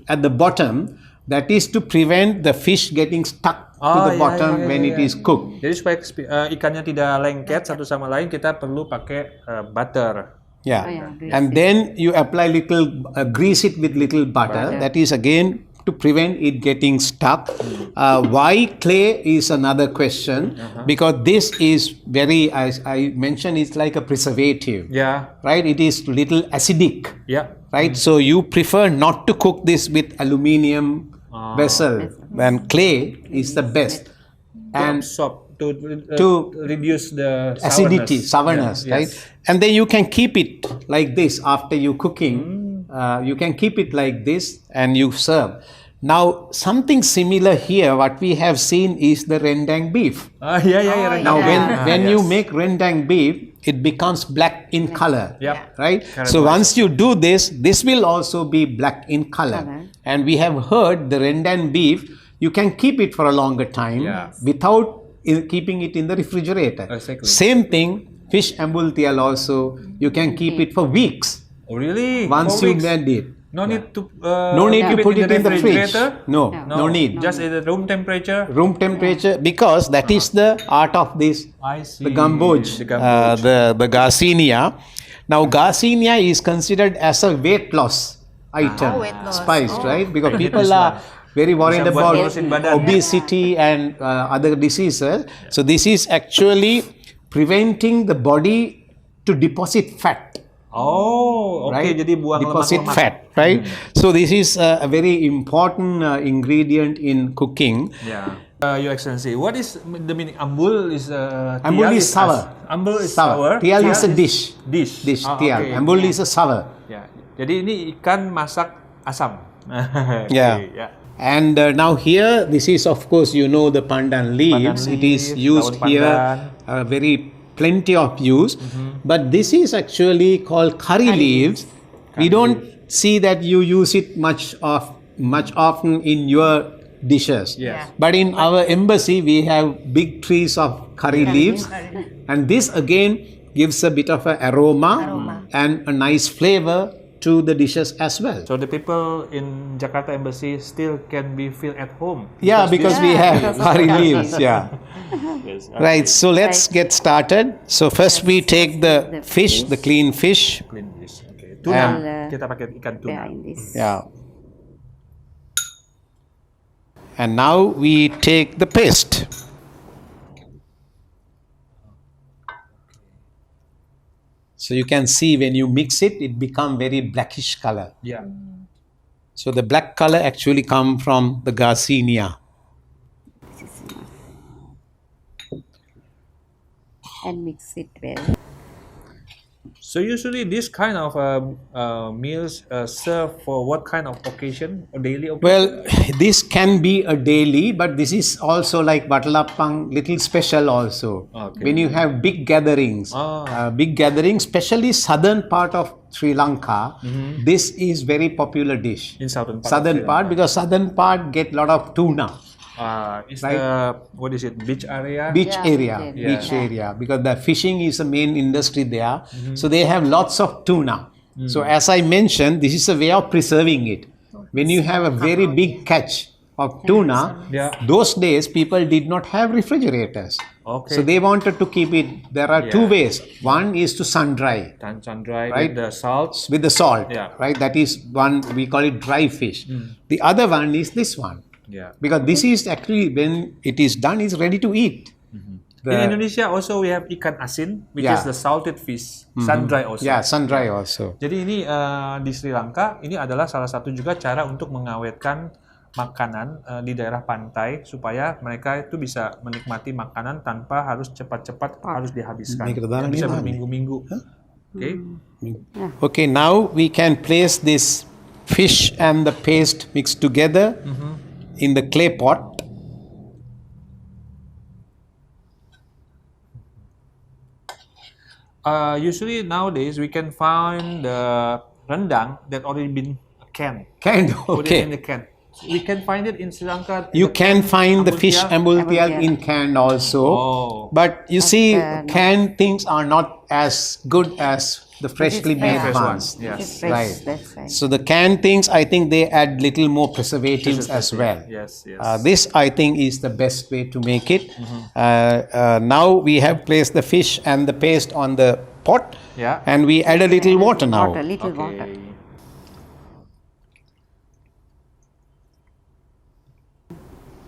Speaker 2: at the bottom. That is to prevent the fish getting stuck to the bottom when it is cooked.
Speaker 1: Jadi supaya ikannya tidak lengket satu sama lain, kita perlu pakai butter.
Speaker 2: And then you apply little, grease it with little butter. That is again to prevent it getting stuck. Why clay is another question, because this is very, as I mentioned, it's like a preservative. Right? It is little acidic. Right? So you prefer not to cook this with aluminium vessel, and clay is the best. And
Speaker 1: to reduce the
Speaker 2: acidity, sourness, right? And then you can keep it like this after you cooking. You can keep it like this and you serve. Now, something similar here, what we have seen is the rendang beef. Now, when you make rendang beef, it becomes black in color, right? So once you do this, this will also be black in color. And we have heard the rendang beef, you can keep it for a longer time without keeping it in the refrigerator. Same thing, fish ambultial also, you can keep it for weeks.
Speaker 1: Oh, really?
Speaker 2: Once you made it.
Speaker 1: No need to
Speaker 2: put it in the fridge. No need.
Speaker 1: Just at the room temperature?
Speaker 2: Room temperature, because that is the art of this.
Speaker 1: I see.
Speaker 2: The gamboj, the garcinia. Now, garcinia is considered as a weight loss item, spice, right? Because people are very worried about obesity and other diseases. So this is actually preventing the body to deposit fat.
Speaker 1: Oh, oke.
Speaker 2: Right?
Speaker 1: Jadi buang
Speaker 2: Deposit
Speaker 1: lemak-lemak.
Speaker 2: fat, right? So this is a very important ingredient in cooking.
Speaker 1: Yeah. Your Excellency, what is the meaning? Ambul is
Speaker 2: Ambul
Speaker 1: tial
Speaker 2: is sour.
Speaker 1: ambul is sour.
Speaker 2: Tial is a dish.
Speaker 1: Dish. Oh,
Speaker 2: tial.
Speaker 1: okay.
Speaker 2: Ambul is a sour.
Speaker 1: Ya. Jadi ini ikan masak asam.
Speaker 2: Yeah.
Speaker 1: Okay, yeah.
Speaker 2: And now here, this is of course, you know, the pandan leaves. It is
Speaker 1: leaf,
Speaker 2: used
Speaker 1: daun
Speaker 2: here,
Speaker 1: pandan.
Speaker 2: very plenty of use. But this is actually called curry leaves. We don't see that you use it much often in your dishes.
Speaker 1: Yes.
Speaker 2: But in our embassy, we have big trees of curry leaves, and this again gives a bit of an aroma and a nice flavor to the dishes as well.
Speaker 1: So the people in Jakarta Embassy still can be feel at home.
Speaker 2: Yeah, because we have
Speaker 4: because of
Speaker 2: curry
Speaker 4: curry
Speaker 2: leaves. Yeah.
Speaker 1: Yes,
Speaker 2: Right. So let's get started. So first we take the fish, the clean fish.
Speaker 1: clean dish. Okay. Tuna.
Speaker 2: And,
Speaker 1: Kita pakai ikan tuna.
Speaker 4: Yeah, in this.
Speaker 2: Yeah. And now we take the paste. So you can see when you mix it, it become very blackish color.
Speaker 1: Yeah.
Speaker 2: So the black color actually come from the Garcinia.
Speaker 4: This is enough. And mix it well.
Speaker 1: So usually this kind of meals serve for what kind of occasion? Or daily occasion?
Speaker 2: Well, this can be a daily, but this is also like Bukalapak, little special also.
Speaker 1: Okay.
Speaker 2: When you have big gatherings, especially southern part of Sri Lanka, this is very popular dish.
Speaker 1: In southern part.
Speaker 2: Southern part, because southern part get lot of tuna.
Speaker 1: It's
Speaker 2: Right.
Speaker 1: the, what is it, beach area?
Speaker 2: Beach
Speaker 4: Yeah,
Speaker 2: area,
Speaker 4: yeah.
Speaker 2: beach area, because the fishing is the main industry there. So they have lots of tuna. So as I mentioned, this is a way of preserving it. When you have a very big catch of tuna, those days people did not have refrigerators.
Speaker 1: Okay.
Speaker 2: So they wanted to keep it. There are two ways. One is to sun dry
Speaker 1: Sun dry
Speaker 2: Right.
Speaker 1: with the salt.
Speaker 2: with the salt,
Speaker 1: Yeah.
Speaker 2: right? That is one, we call it dry fish. The other one is this one.
Speaker 1: Yeah.
Speaker 2: Because this is actually, when it is done, is ready to eat.
Speaker 1: In Indonesia also we have ikan asin, which is the salted fish, sun dry also.
Speaker 2: Yeah, sun dry also.
Speaker 1: Jadi ini di Sri Lanka ini adalah salah satu juga cara untuk mengawetkan makanan di daerah pantai supaya mereka itu bisa menikmati makanan tanpa harus cepat-cepat harus dihabiskan. Dan bisa berminggu-minggu. Okay.
Speaker 2: Okay, now we can place this fish and the paste mixed together in the clay pot.
Speaker 1: Usually nowadays we can find the rendang that already been canned.
Speaker 2: Canned,
Speaker 1: Put it in the
Speaker 2: okay.
Speaker 1: can. We can find it in Sri Lanka.
Speaker 2: You can find the fish
Speaker 1: ambultial.
Speaker 2: ambultial in canned also.
Speaker 1: Oh.
Speaker 2: But you see, canned things are not as good as the freshly made
Speaker 1: fresh
Speaker 2: ones.
Speaker 1: ones, yes.
Speaker 4: It's fresh,
Speaker 2: Right.
Speaker 4: that's right.
Speaker 2: So the canned things, I think they add little more preservatives as well.
Speaker 1: Yes, yes.
Speaker 2: This, I think, is the best way to make it. Now we have placed the fish and the paste on the pot,
Speaker 1: Yeah.
Speaker 2: and we add a little water now.
Speaker 4: Water, little water.
Speaker 1: Okay.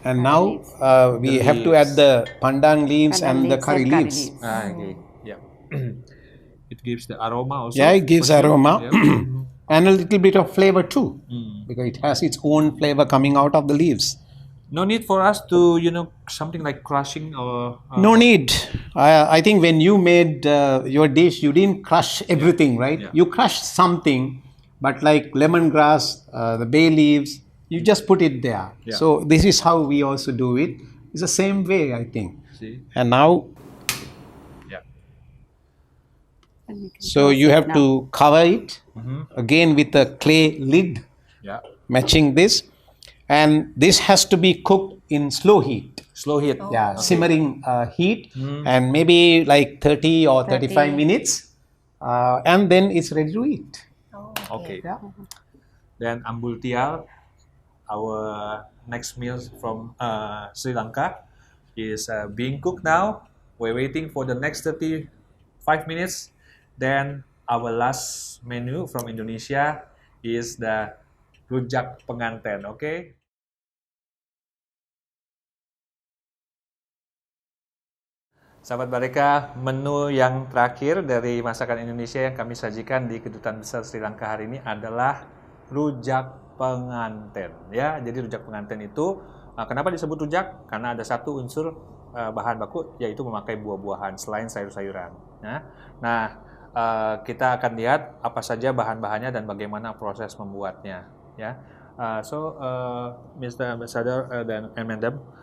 Speaker 2: And now we have to add the pandan leaves and the curry leaves.
Speaker 1: Okay. Yeah. It gives the aroma also.
Speaker 2: Yeah, it gives
Speaker 1: for sure.
Speaker 2: aroma
Speaker 1: Yeah.
Speaker 2: and a little bit of flavor too, because it has its own flavor coming out of the leaves.
Speaker 1: No need for us to, something like crushing or...
Speaker 2: No need. I think when you made your dish, you didn't crush everything, right?
Speaker 1: Yeah.
Speaker 2: You crushed something, but like lemongrass, the bay leaves, you just put it there.
Speaker 1: Yeah.
Speaker 2: So this is how we also do it. It's the same way, I think.
Speaker 1: See?
Speaker 2: And now,
Speaker 1: Yeah.
Speaker 4: And we can
Speaker 2: so
Speaker 4: close
Speaker 2: you
Speaker 4: it
Speaker 2: have
Speaker 4: now.
Speaker 2: to cover it again with a clay lid,
Speaker 1: Yeah.
Speaker 2: matching this. And this has to be cooked in slow heat.
Speaker 1: Slow heat.
Speaker 2: Yeah, simmering heat, and maybe like 30 or 35 minutes, and then it's ready to eat.
Speaker 1: Okay.
Speaker 2: Yeah.
Speaker 1: Then ambultial, our next meal from Sri Lanka, is being cooked now. We're waiting for the next 35 minutes. Then our last menu from Indonesia is the rujak penganten. Okay. Sahabat Bareca, menu yang terakhir dari masakan Indonesia yang kami sajikan di Kedutaan Besar Sri Lanka hari ini adalah rujak penganten. Ya, jadi rujak penganten itu kenapa disebut rujak? Karena ada satu unsur bahan baku yaitu memakai buah-buahan selain sayur-sayuran. Nah, kita akan lihat apa saja bahan-bahannya dan bagaimana proses membuatnya. Ya, Mr. Ambassador dan Madam.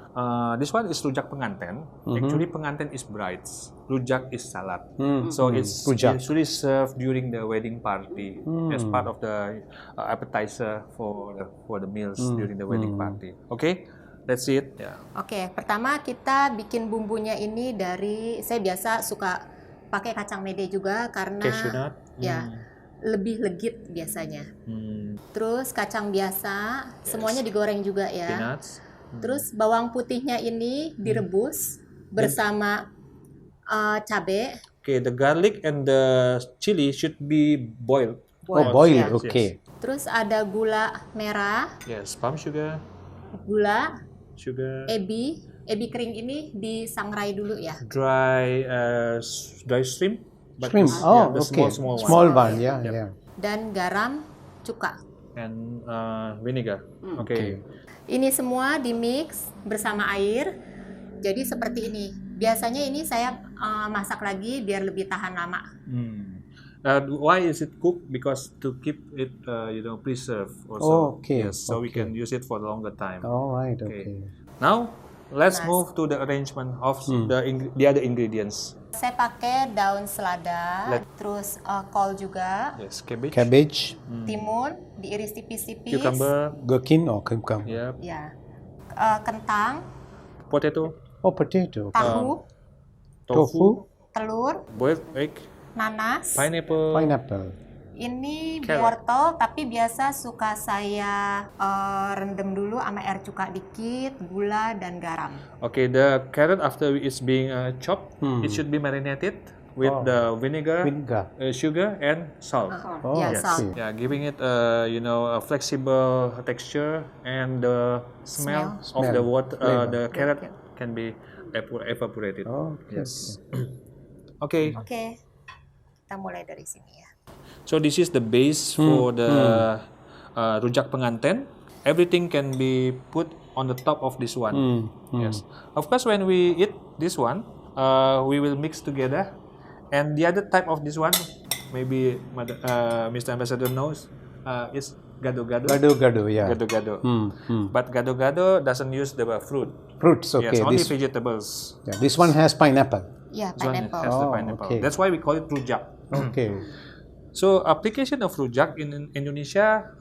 Speaker 1: This one is rujak penganten. Actually, penganten is brides. Rujak is salad. So it's usually served during the wedding party as part of the appetizer for the meals during the wedding party. Okay, that's it. Yeah.
Speaker 3: Oke, pertama kita bikin bumbunya ini dari, saya biasa suka pakai kacang mede juga karena
Speaker 1: Cashew nut.
Speaker 3: ya lebih legit biasanya. Terus kacang biasa, semuanya digoreng juga ya.
Speaker 1: Peanuts.
Speaker 3: Terus bawang putihnya ini direbus bersama cabai.
Speaker 1: Okay, the garlic and the chili should be boiled.
Speaker 2: Boiled,
Speaker 3: ya.
Speaker 2: okay.
Speaker 3: Terus ada gula merah,
Speaker 1: Yes, palm sugar,
Speaker 3: gula,
Speaker 1: sugar,
Speaker 3: ebi kering ini disangrai dulu ya.
Speaker 1: dry shrimp. But
Speaker 2: Shrimp.
Speaker 1: the
Speaker 2: Okay.
Speaker 1: small one.
Speaker 2: Small one, yeah.
Speaker 3: Dan garam, cuka.
Speaker 1: And vinegar. Okay.
Speaker 3: Ini semua dimix bersama air. Jadi seperti ini. Biasanya ini saya masak lagi biar lebih tahan lama.
Speaker 1: Why is it cooked? Because to keep it, preserved also.
Speaker 2: Okay,
Speaker 1: Yes, so we can use it for a longer time.
Speaker 2: All right, okay.
Speaker 1: Now, let's move to the arrangement of the other ingredients.
Speaker 3: Saya pakai daun selada, terus kol juga,
Speaker 1: Yes, cabbage,
Speaker 3: timun diiris tipis-tipis,
Speaker 1: cucumber,
Speaker 2: gherkin or cucumber.
Speaker 1: yep,
Speaker 3: ya, kentang,
Speaker 1: potato,
Speaker 2: Potato.
Speaker 3: tahu,
Speaker 2: Tofu.
Speaker 3: telur,
Speaker 1: boiled egg,
Speaker 3: nanas.
Speaker 2: Pineapple.
Speaker 3: Ini
Speaker 1: Carrot.
Speaker 3: wortel, tapi biasa suka saya rendam dulu sama air cuka dikit, gula dan garam.
Speaker 1: Okay, the carrot after it's being chopped, it should be marinated with the vinegar, sugar, and salt.
Speaker 3: Ya,
Speaker 2: okay.
Speaker 3: salt.
Speaker 1: Yeah, giving it a flexible texture and the smell of the water, the carrot can be evaporated. Yes. Okay.
Speaker 3: Oke, kita mulai dari sini ya.
Speaker 1: So this is the base for the rujak penganten. Everything can be put on the top of this one. Yes. Of course, when we eat this one, we will mix together. And the other type of this one, maybe Mr. Ambassador knows, is gado-gado.
Speaker 2: Gado-gado, yeah.
Speaker 1: Gado-gado. But gado-gado doesn't use the fruit.
Speaker 2: Fruits, okay.
Speaker 1: Yes, only vegetables.
Speaker 2: Yeah, this one has pineapple.
Speaker 3: Ya,
Speaker 1: This one
Speaker 3: pineapple.
Speaker 1: has the pineapple.
Speaker 2: okay.
Speaker 1: That's why we call it rujak.
Speaker 2: Okay.
Speaker 1: So application of rujak in Indonesia,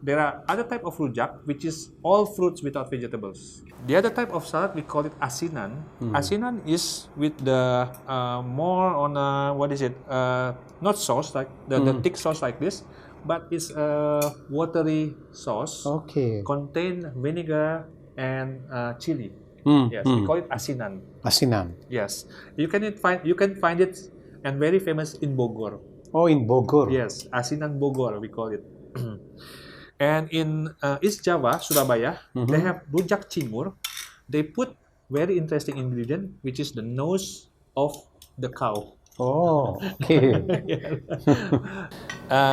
Speaker 1: there are other type of rujak which is all fruits without vegetables. The other type of salad we call it asinan. Asinan is with the more on not sauce like the thick sauce like this, but it's a watery sauce.
Speaker 2: Okay.
Speaker 1: Contain vinegar and chili. Yes, we call it asinan.
Speaker 2: Asinan.
Speaker 1: Yes, you can find it and very famous in Bogor.
Speaker 2: Oh, in Bogor.
Speaker 1: Yes, asinan Bogor we call it. And in East Java, Surabaya, they have rujak cingur. They put very interesting ingredient, which is the nose of the cow.
Speaker 2: Oh, okay.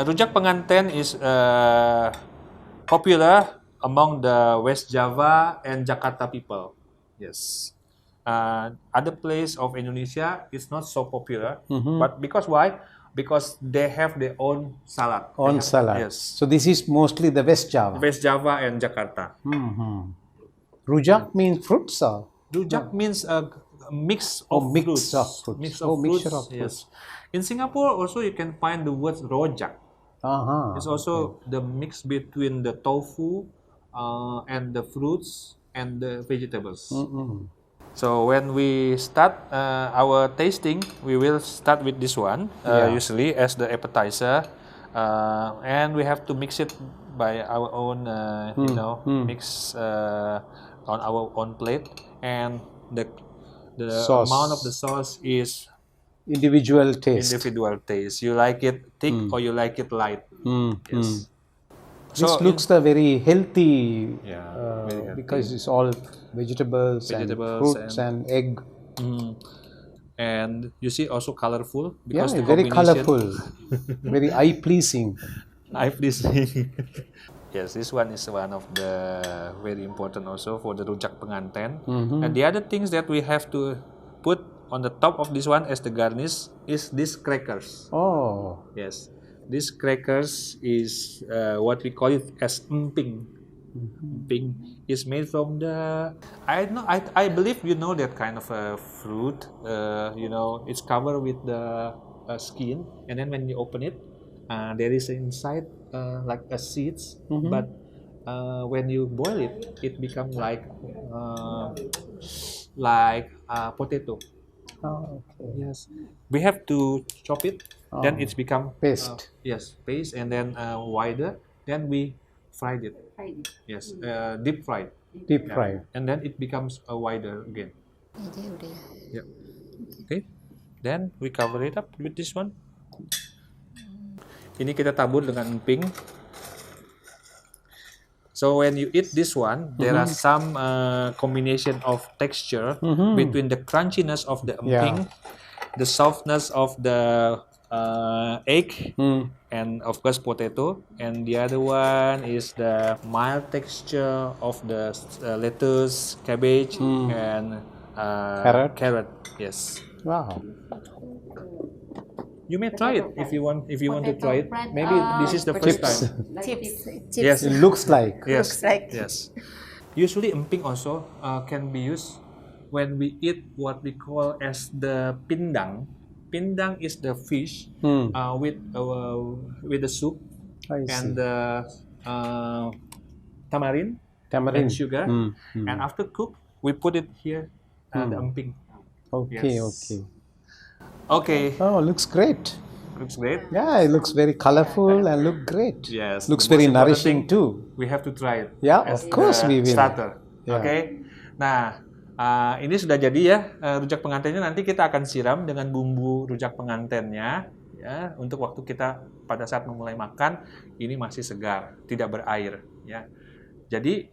Speaker 1: Rujak penganten is popular among the West Java and Jakarta people. Yes. Other place of Indonesia is not so popular, but because why? Because they have their own salad.
Speaker 2: Salad.
Speaker 1: Yes.
Speaker 2: So this is mostly the West Java.
Speaker 1: West Java and Jakarta.
Speaker 2: Rujak means fruits, or?
Speaker 1: Rujak means a mix of fruits. Mix of
Speaker 2: mixture
Speaker 1: fruits.
Speaker 2: of fruits.
Speaker 1: Yes. In Singapore also you can find the word rojak. It's also the mix between the tofu and the fruits and the vegetables. So when we start our tasting, we will start with this one usually as the appetizer, and we have to mix it by our own, mix on our own plate, and the amount of the sauce is
Speaker 2: individual taste.
Speaker 1: You like it thick or you like it light. Yes.
Speaker 2: This looks the very healthy,
Speaker 1: very healthy.
Speaker 2: because it's all vegetables and fruits and egg.
Speaker 1: And you see also colorful because
Speaker 2: Yeah,
Speaker 1: the
Speaker 2: very
Speaker 1: combination.
Speaker 2: colorful, very eye pleasing.
Speaker 1: I please. Yes, this one is one of the very important also for the rujak penganten. And the other things that we have to put on the top of this one as the garnish is these crackers.
Speaker 2: Oh,
Speaker 1: Yes, these crackers is what we call it as emping. Emping is made from the I believe you know that kind of a fruit. It's covered with the skin, and then when you open it, there is inside like a seeds. But when you boil it, it becomes like potato.
Speaker 2: oh, okay.
Speaker 1: Yes, we have to chop it. Then it's become
Speaker 2: Paste.
Speaker 1: yes, paste, and then wider. Then we fried it. Yes, deep fried.
Speaker 2: Deep
Speaker 1: Yeah.
Speaker 2: fried.
Speaker 1: And then it becomes wider again.
Speaker 3: Ini udah ya.
Speaker 1: Yep. Okay. Then we cover it up with this one. Ini kita tabur dengan emping. So when you eat this one, there are some combination of texture between the crunchiness of the emping, the softness of the egg, and of course potato, and the other one is the mild texture of the lettuce, cabbage, and carrot. Yes.
Speaker 2: Wow.
Speaker 1: You may try it if you want. If you want to try it, maybe this is the first time.
Speaker 3: Chips.
Speaker 1: Yes.
Speaker 2: It looks like.
Speaker 1: Yes.
Speaker 3: Looks like.
Speaker 1: Yes. Usually emping also can be used when we eat what we call as the pindang. Pindang is the fish with the soup
Speaker 2: I
Speaker 1: and
Speaker 2: see.
Speaker 1: the tamarind
Speaker 2: Tamarind.
Speaker 1: and sugar. And after cook, we put it here the emping.
Speaker 2: Okay,
Speaker 1: Yes.
Speaker 2: okay.
Speaker 1: Okay,
Speaker 2: Oh, looks great.
Speaker 1: looks great.
Speaker 2: Yeah, it looks very colorful and look great.
Speaker 1: Yes.
Speaker 2: Looks
Speaker 1: the most
Speaker 2: very
Speaker 1: important
Speaker 2: nourishing
Speaker 1: thing,
Speaker 2: too.
Speaker 1: We have to try it.
Speaker 2: Yeah,
Speaker 1: as
Speaker 2: of course
Speaker 1: the
Speaker 2: we will.
Speaker 1: Starter.
Speaker 2: Yeah.
Speaker 1: Oke. Nah, ini sudah jadi ya rujak pengantennya. Nanti kita akan siram dengan bumbu rujak pengantennya ya untuk waktu kita pada saat memulai makan ini masih segar, tidak berair ya. Jadi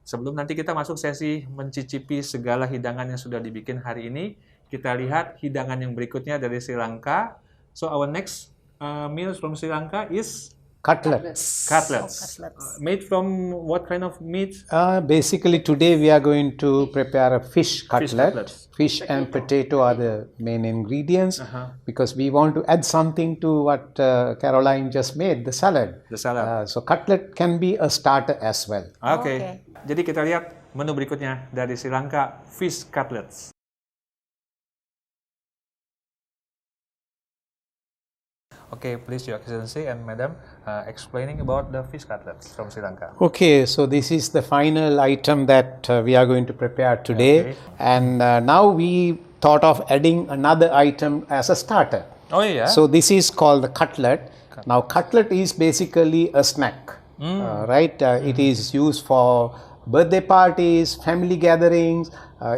Speaker 1: sebelum nanti kita masuk sesi mencicipi segala hidangan yang sudah dibikin hari ini, kita lihat hidangan yang berikutnya dari Sri Lanka. So our next meal from Sri Lanka is
Speaker 2: Cutlets.
Speaker 1: cutlets. Made from what kind of meat?
Speaker 2: Basically, today we are going to prepare a fish cutlet.
Speaker 1: cutlets.
Speaker 2: Fish and potato are the main ingredients because we want to add something to what Caroline just made, the salad.
Speaker 1: The salad.
Speaker 2: So cutlet can be a starter as well.
Speaker 1: Oke. Jadi kita lihat menu berikutnya dari Sri Lanka, fish cutlets. Okay, please, Your Excellency and Madam, explaining about the fish cutlets from Sri Lanka.
Speaker 2: Okay, so this is the final item that we are going to prepare today.
Speaker 1: Okay.
Speaker 2: And now we thought of adding another item as a starter.
Speaker 1: Oh yeah.
Speaker 2: So this is called the cutlet. Now cutlet is basically a snack, right? It is used for birthday parties, family gatherings,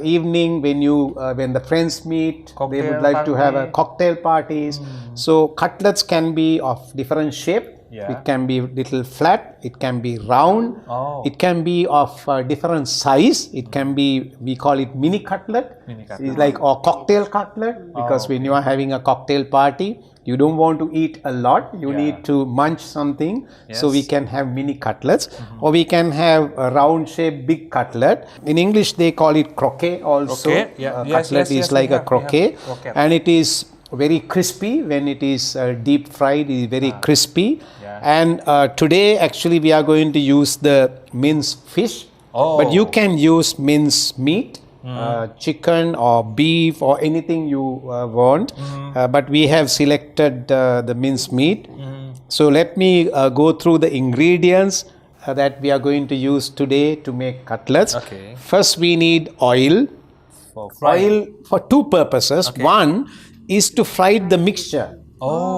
Speaker 2: evening when the friends meet, they
Speaker 1: Cocktail
Speaker 2: would like to have a
Speaker 1: party.
Speaker 2: cocktail parties. So cutlets can be of different shape.
Speaker 1: Yeah.
Speaker 2: It can be little flat, it can be round,
Speaker 1: Oh.
Speaker 2: it can be of different size. It can be, we call it mini cutlet.
Speaker 1: Mini cutlet.
Speaker 2: It's like a cocktail cutlet because when you are having a cocktail party, you don't want to eat a lot. You
Speaker 1: Yeah.
Speaker 2: need to munch something. So we
Speaker 1: Yes.
Speaker 2: can have mini cutlets or we can have a round shaped big cutlet. In English, they call it croquet also.
Speaker 1: Croquet, yeah. Yes,
Speaker 2: Cutlet
Speaker 1: yes,
Speaker 2: is
Speaker 1: yes,
Speaker 2: like
Speaker 1: we
Speaker 2: a
Speaker 1: have
Speaker 2: croquet.
Speaker 1: croquette.
Speaker 2: And it is very crispy when it is deep fried. It is very crispy.
Speaker 1: Yeah.
Speaker 2: And today, actually, we are going to use the minced fish.
Speaker 1: Oh.
Speaker 2: But you can use minced meat. Chicken or beef or anything you want, but we have selected the minced meat. So let me go through the ingredients that we are going to use today to make cutlets.
Speaker 1: Okay.
Speaker 2: First we need oil.
Speaker 1: For frying.
Speaker 2: Oil for two purposes. One is to fry the mixture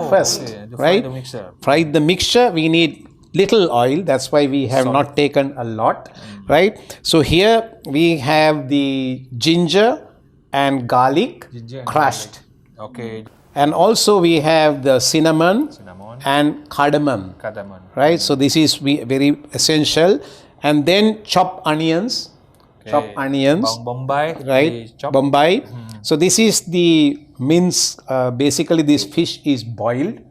Speaker 2: first,
Speaker 1: okay. To fry
Speaker 2: right?
Speaker 1: the mixture.
Speaker 2: Fry the mixture, we need little oil, that's why we have not taken a lot, right? So here we have the ginger and garlic
Speaker 1: Ginger and
Speaker 2: crushed,
Speaker 1: Okay.
Speaker 2: and also we have the cinnamon
Speaker 1: Cinnamon.
Speaker 2: and cardamom,
Speaker 1: Cardamom.
Speaker 2: right? So this is very essential. And then chopped onions, chopped onions,
Speaker 1: Bawang bombay,
Speaker 2: right?
Speaker 1: di chop.
Speaker 2: Bombay. So this is the mince. Basically, this fish is boiled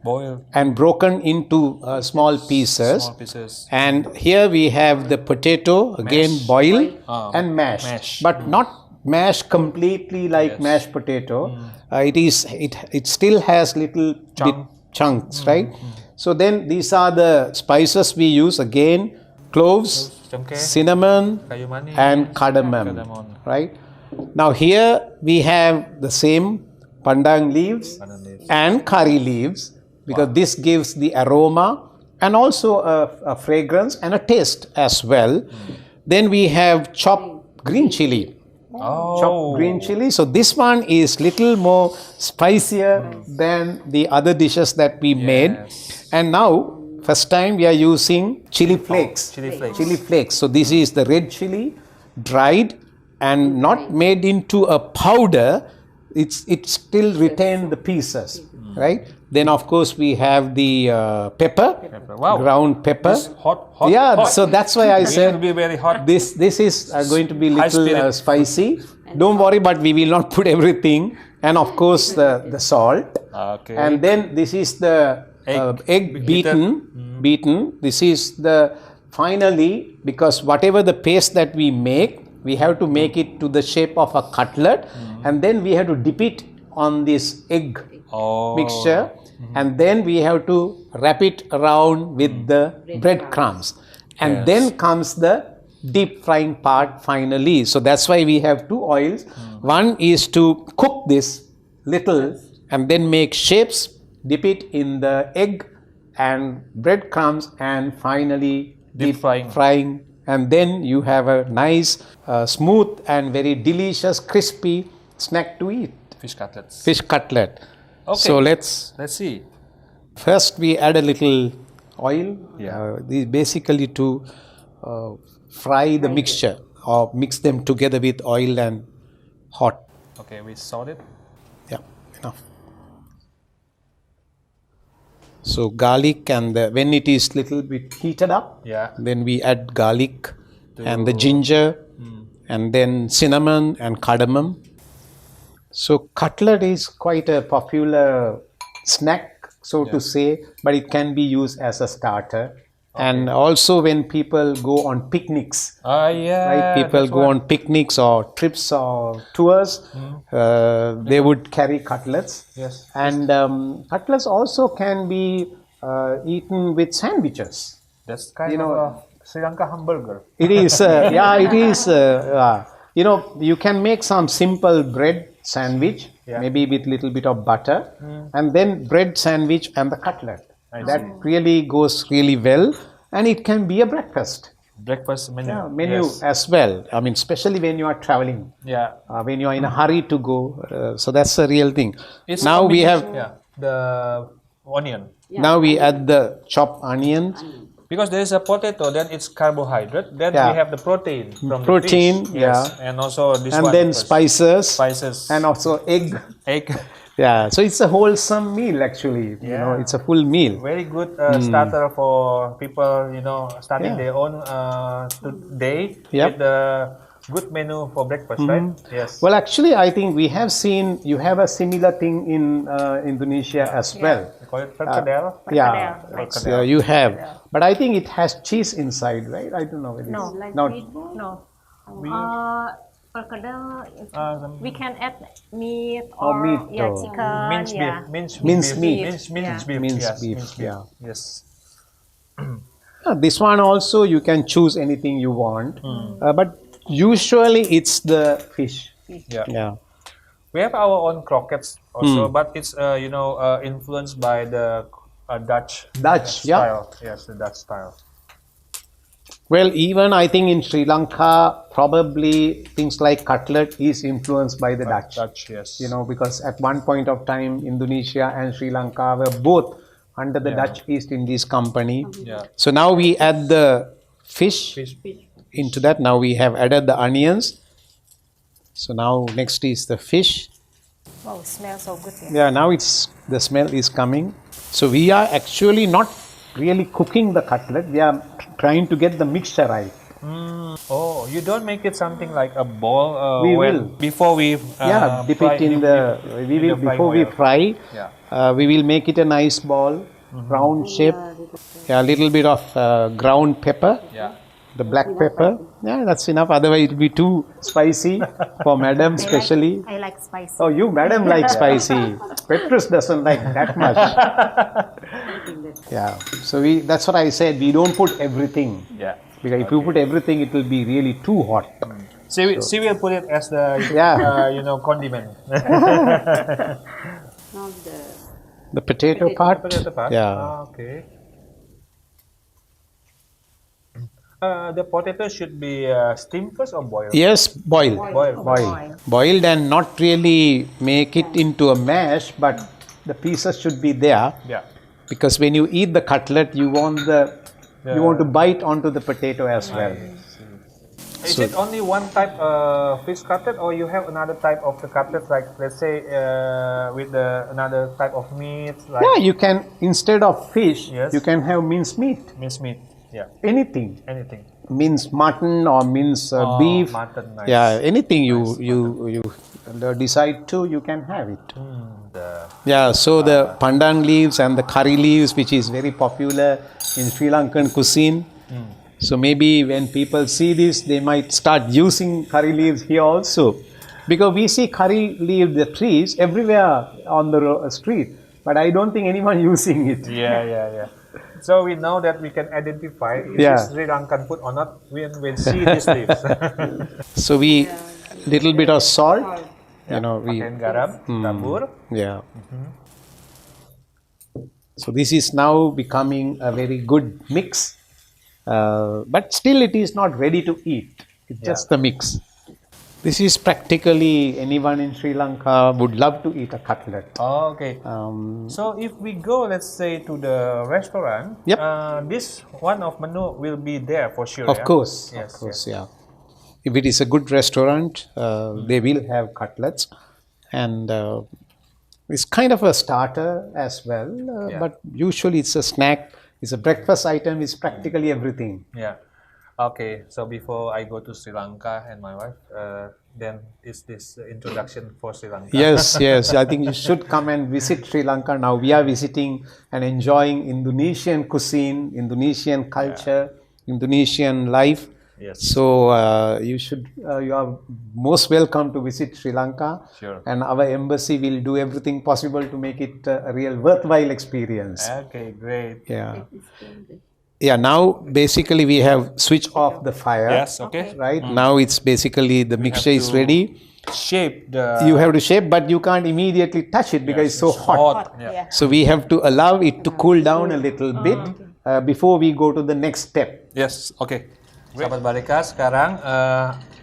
Speaker 2: and broken into small pieces.
Speaker 1: Small pieces.
Speaker 2: And here we have the potato again boiled and mashed, but not mashed completely like mashed potato. It still has little bit chunks, right? So then these are the spices we use again: cloves,
Speaker 1: Cengkeh,
Speaker 2: cinnamon,
Speaker 1: kayu manis,
Speaker 2: and cardamom, right? Now here we have the same pandang leaves and curry leaves, because this gives the aroma and also a fragrance and a taste as well. Then we have chopped green chili. Chopped green chili. So this one is little more spicier than the other dishes that we made. And now, first time we are using chili flakes. Chili flakes. So this is the red chili, dried and not made into a powder. It still retained the pieces, right? Then of course we have the pepper, ground pepper.
Speaker 1: Hot.
Speaker 2: So that's why I said
Speaker 1: will be very hot.
Speaker 2: This is going to be little spicy. Don't worry, but we will not put everything. And of course the salt.
Speaker 1: Okay.
Speaker 2: And then this is the egg beaten. This is the finally, because whatever the paste that we make, we have to make it to the shape of a cutlet, and then we have to dip it on this egg mixture, and then we have to wrap it around with the breadcrumbs, and then comes the deep frying part finally. So that's why we have two oils. One is to cook this little and then make shapes, dip it in the egg and breadcrumbs, and finally deep frying. And then you have a nice, smooth and very delicious, crispy snack to eat. Fish cutlet.
Speaker 1: Okay.
Speaker 2: So let's
Speaker 1: see.
Speaker 2: First we add a little oil. This basically to fry the mixture, or mix them together with oil and hot.
Speaker 1: Okay, we salt it.
Speaker 2: Yeah, enough. So garlic, and when it is little bit heated up, then we add garlic and the ginger, and then cinnamon and cardamom. So cutlet is quite a popular snack, so to say, but it can be used as a starter. And also when people go on picnics, right? People go on picnics or trips or tours, they would carry cutlets. And cutlets also can be eaten with sandwiches.
Speaker 1: That's kind of a Sri Lanka hamburger.
Speaker 2: It is, it is. You can make some simple bread sandwich, maybe with little bit of butter, and then bread sandwich and the cutlet. That really goes really well, and it can be a breakfast menu as well. I mean, especially when you are traveling, when you are in a hurry to go. So that's a real thing. Now we have
Speaker 1: the onion.
Speaker 2: Now we add the chopped onions.
Speaker 1: Because there is a potato, then it's carbohydrate. Then we have the protein from the fish. And also this one.
Speaker 2: And then spices. And also egg. Yeah, so it's a wholesome meal actually. You know, it's a full meal.
Speaker 1: Very good starter for people, starting their own day with the good menu for breakfast, right? Yes.
Speaker 2: Well, actually, I think we have seen you have a similar thing in Indonesia as well.
Speaker 1: We call it perkedel.
Speaker 2: Perkedel. You have, but I think it has cheese inside, right? I don't know.
Speaker 3: No. Perkedel, we can add meat or chicken.
Speaker 1: Minced beef. Yes.
Speaker 2: This one also you can choose anything you want, but usually it's the fish. Yeah.
Speaker 1: We have our own croquettes also, but it's influenced by the Dutch style. Yes, the Dutch style.
Speaker 2: Well, even I think in Sri Lanka, probably things like cutlet is influenced by the Dutch.
Speaker 1: Yes.
Speaker 2: Because at one point of time, Indonesia and Sri Lanka were both under the Dutch East Indies Company. So now we add the fish into that. Now we have added the onions. So now next is the fish.
Speaker 3: Wow, it smells so good.
Speaker 2: Yeah, now the smell is coming. So we are actually not really cooking the cutlet. We are trying to get the mixture right.
Speaker 1: Oh, you don't make it something like a ball
Speaker 2: We
Speaker 1: when
Speaker 2: will.
Speaker 1: before we
Speaker 2: Dip
Speaker 1: fry,
Speaker 2: it in the. We
Speaker 1: in
Speaker 2: will
Speaker 1: the frying
Speaker 2: before we
Speaker 1: oil.
Speaker 2: fry.
Speaker 1: Yeah.
Speaker 2: We will make it a nice ball, round shape. Yeah, a little bit of ground pepper.
Speaker 1: Yeah.
Speaker 2: The black pepper, yeah, that's enough. Otherwise, it will be too spicy for madam, especially.
Speaker 3: I like spicy.
Speaker 2: Oh, you, madam, like spicy. Petrus doesn't like that much. Yeah, so that's what I said. We don't put everything.
Speaker 1: Yeah.
Speaker 2: Because if you put everything, it will be really too hot.
Speaker 1: She will put it as the condiment.
Speaker 4: Now
Speaker 2: The potato part.
Speaker 1: Potato part.
Speaker 2: Yeah.
Speaker 1: Okay. The potato should be steamed first or boiled?
Speaker 2: Yes, boiled.
Speaker 1: Boiled.
Speaker 2: Boiled and not really make it into a mash, but the pieces should be there.
Speaker 1: Yeah.
Speaker 2: Because when you eat the cutlet, you want you want to bite onto the potato as well.
Speaker 1: Is it only one type fish cutlet, or you have another type of the cutlet, like let's say with another type of meat, like
Speaker 2: Yeah, you can, instead of fish,
Speaker 1: Yes.
Speaker 2: you can have minced meat.
Speaker 1: minced meat? Yeah,
Speaker 2: Anything.
Speaker 1: anything.
Speaker 2: Minced mutton or minced beef.
Speaker 1: Mutton, nice.
Speaker 2: Yeah, anything you decide to, you can have it. Yeah, so the pandang leaves and the curry leaves, which is very popular in Sri Lankan cuisine. So maybe when people see this, they might start using curry leaves here also. Because we see curry leaf, the trees, everywhere on the street. But I don't think anyone using it.
Speaker 1: Yeah. So we know that we can identify if
Speaker 2: Yeah.
Speaker 1: it's Sri Lankan food or not when we see these leaves.
Speaker 2: So we, little bit of salt, we,
Speaker 1: Pakai garam, tabur.
Speaker 2: yeah. So this is now becoming a very good mix, but still it is not ready to eat. It's just the mix. This is practically anyone in Sri Lanka would love to eat a cutlet.
Speaker 1: Oh, okay. So if we go, let's say, to the restaurant,
Speaker 2: Yep.
Speaker 1: This one of menu will be there for sure.
Speaker 2: Of
Speaker 1: yeah?
Speaker 2: course,
Speaker 1: Yes,
Speaker 2: of course, yeah. If it is a good restaurant, they will have cutlets, and it's kind of a starter as well. But usually it's a snack. It's a breakfast item. It's practically everything.
Speaker 1: Yeah. Okay. So before I go to Sri Lanka and my wife, then is this introduction for Sri Lanka?
Speaker 2: Yes. I think you should come and visit Sri Lanka. Now we are visiting and enjoying Indonesian cuisine, Indonesian culture, Indonesian life.
Speaker 1: Yes.
Speaker 2: So you are most welcome to visit Sri Lanka.
Speaker 1: Sure.
Speaker 2: And our embassy will do everything possible to make it a real worthwhile experience.
Speaker 1: Okay, great.
Speaker 2: Yeah. Yeah, now basically we have switched off the fire.
Speaker 1: Yes, okay.
Speaker 2: Right? Now it's basically the mixture is
Speaker 1: to
Speaker 2: ready.
Speaker 1: Shape the.
Speaker 2: You have to shape, but you can't immediately touch it because it's so hot.
Speaker 1: Yeah.
Speaker 2: So we have to allow it to cool down a little bit before we go to the next step.
Speaker 1: Yes, okay. Sahabat Bareca, sekarang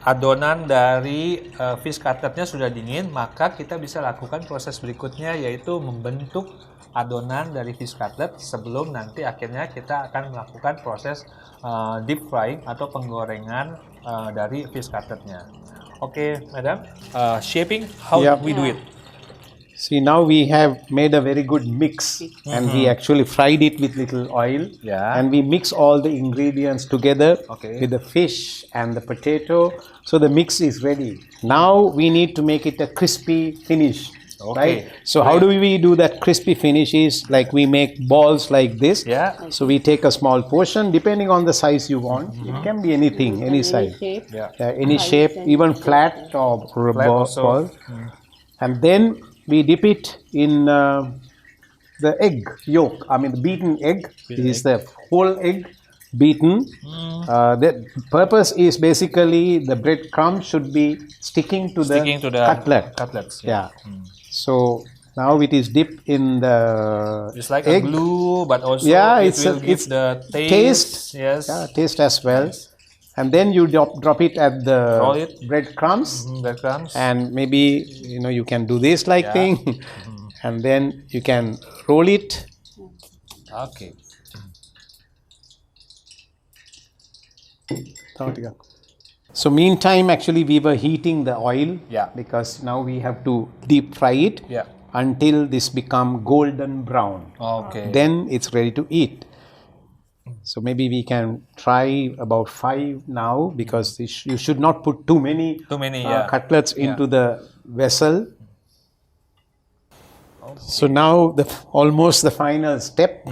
Speaker 1: adonan dari fish cutletnya sudah dingin, maka kita bisa lakukan proses berikutnya, yaitu membentuk adonan dari fish cutlet sebelum nanti akhirnya kita akan melakukan proses deep frying atau penggorengan dari fish cutletnya. Okay, madam, shaping, how we do it?
Speaker 2: See, now we have made a very good mix and we actually fried it with little oil.
Speaker 1: Yeah.
Speaker 2: And we mix all the ingredients together
Speaker 1: Okay.
Speaker 2: with the fish and the potato. So the mix is ready. Now we need to make it a crispy finish.
Speaker 1: Okay.
Speaker 2: Right? So how do we do that crispy finish is like we make balls like this.
Speaker 1: Yeah.
Speaker 2: So we take a small portion depending on the size you want. It can be anything, any size.
Speaker 4: shape.
Speaker 1: Yeah.
Speaker 2: Any shape, even flat or ball.
Speaker 1: also.
Speaker 2: And then we dip it in the egg yolk. I mean, the beaten egg. It is the whole egg beaten. The purpose is basically the breadcrumb should be sticking to the cutlet.
Speaker 1: Cutlets.
Speaker 2: Yeah. So now it is dipped in the
Speaker 1: It's like
Speaker 2: egg.
Speaker 1: a glue, but also
Speaker 2: Yeah,
Speaker 1: it will give the taste. Yes.
Speaker 2: Yeah, taste as well. And then you drop it at the
Speaker 1: Roll it.
Speaker 2: breadcrumbs.
Speaker 1: Breadcrumbs.
Speaker 2: And maybe you can do this like thing, and then you can roll it.
Speaker 1: Okay.
Speaker 2: So meantime, actually we were heating the oil.
Speaker 1: Yeah.
Speaker 2: Because now we have to deep fry it.
Speaker 1: Yeah.
Speaker 2: Until this become golden brown.
Speaker 1: Okay.
Speaker 2: Then it's ready to eat. So maybe we can try about 5 now, because you should not put too many, cutlets into the vessel.
Speaker 1: Okay.
Speaker 2: So now almost the final step.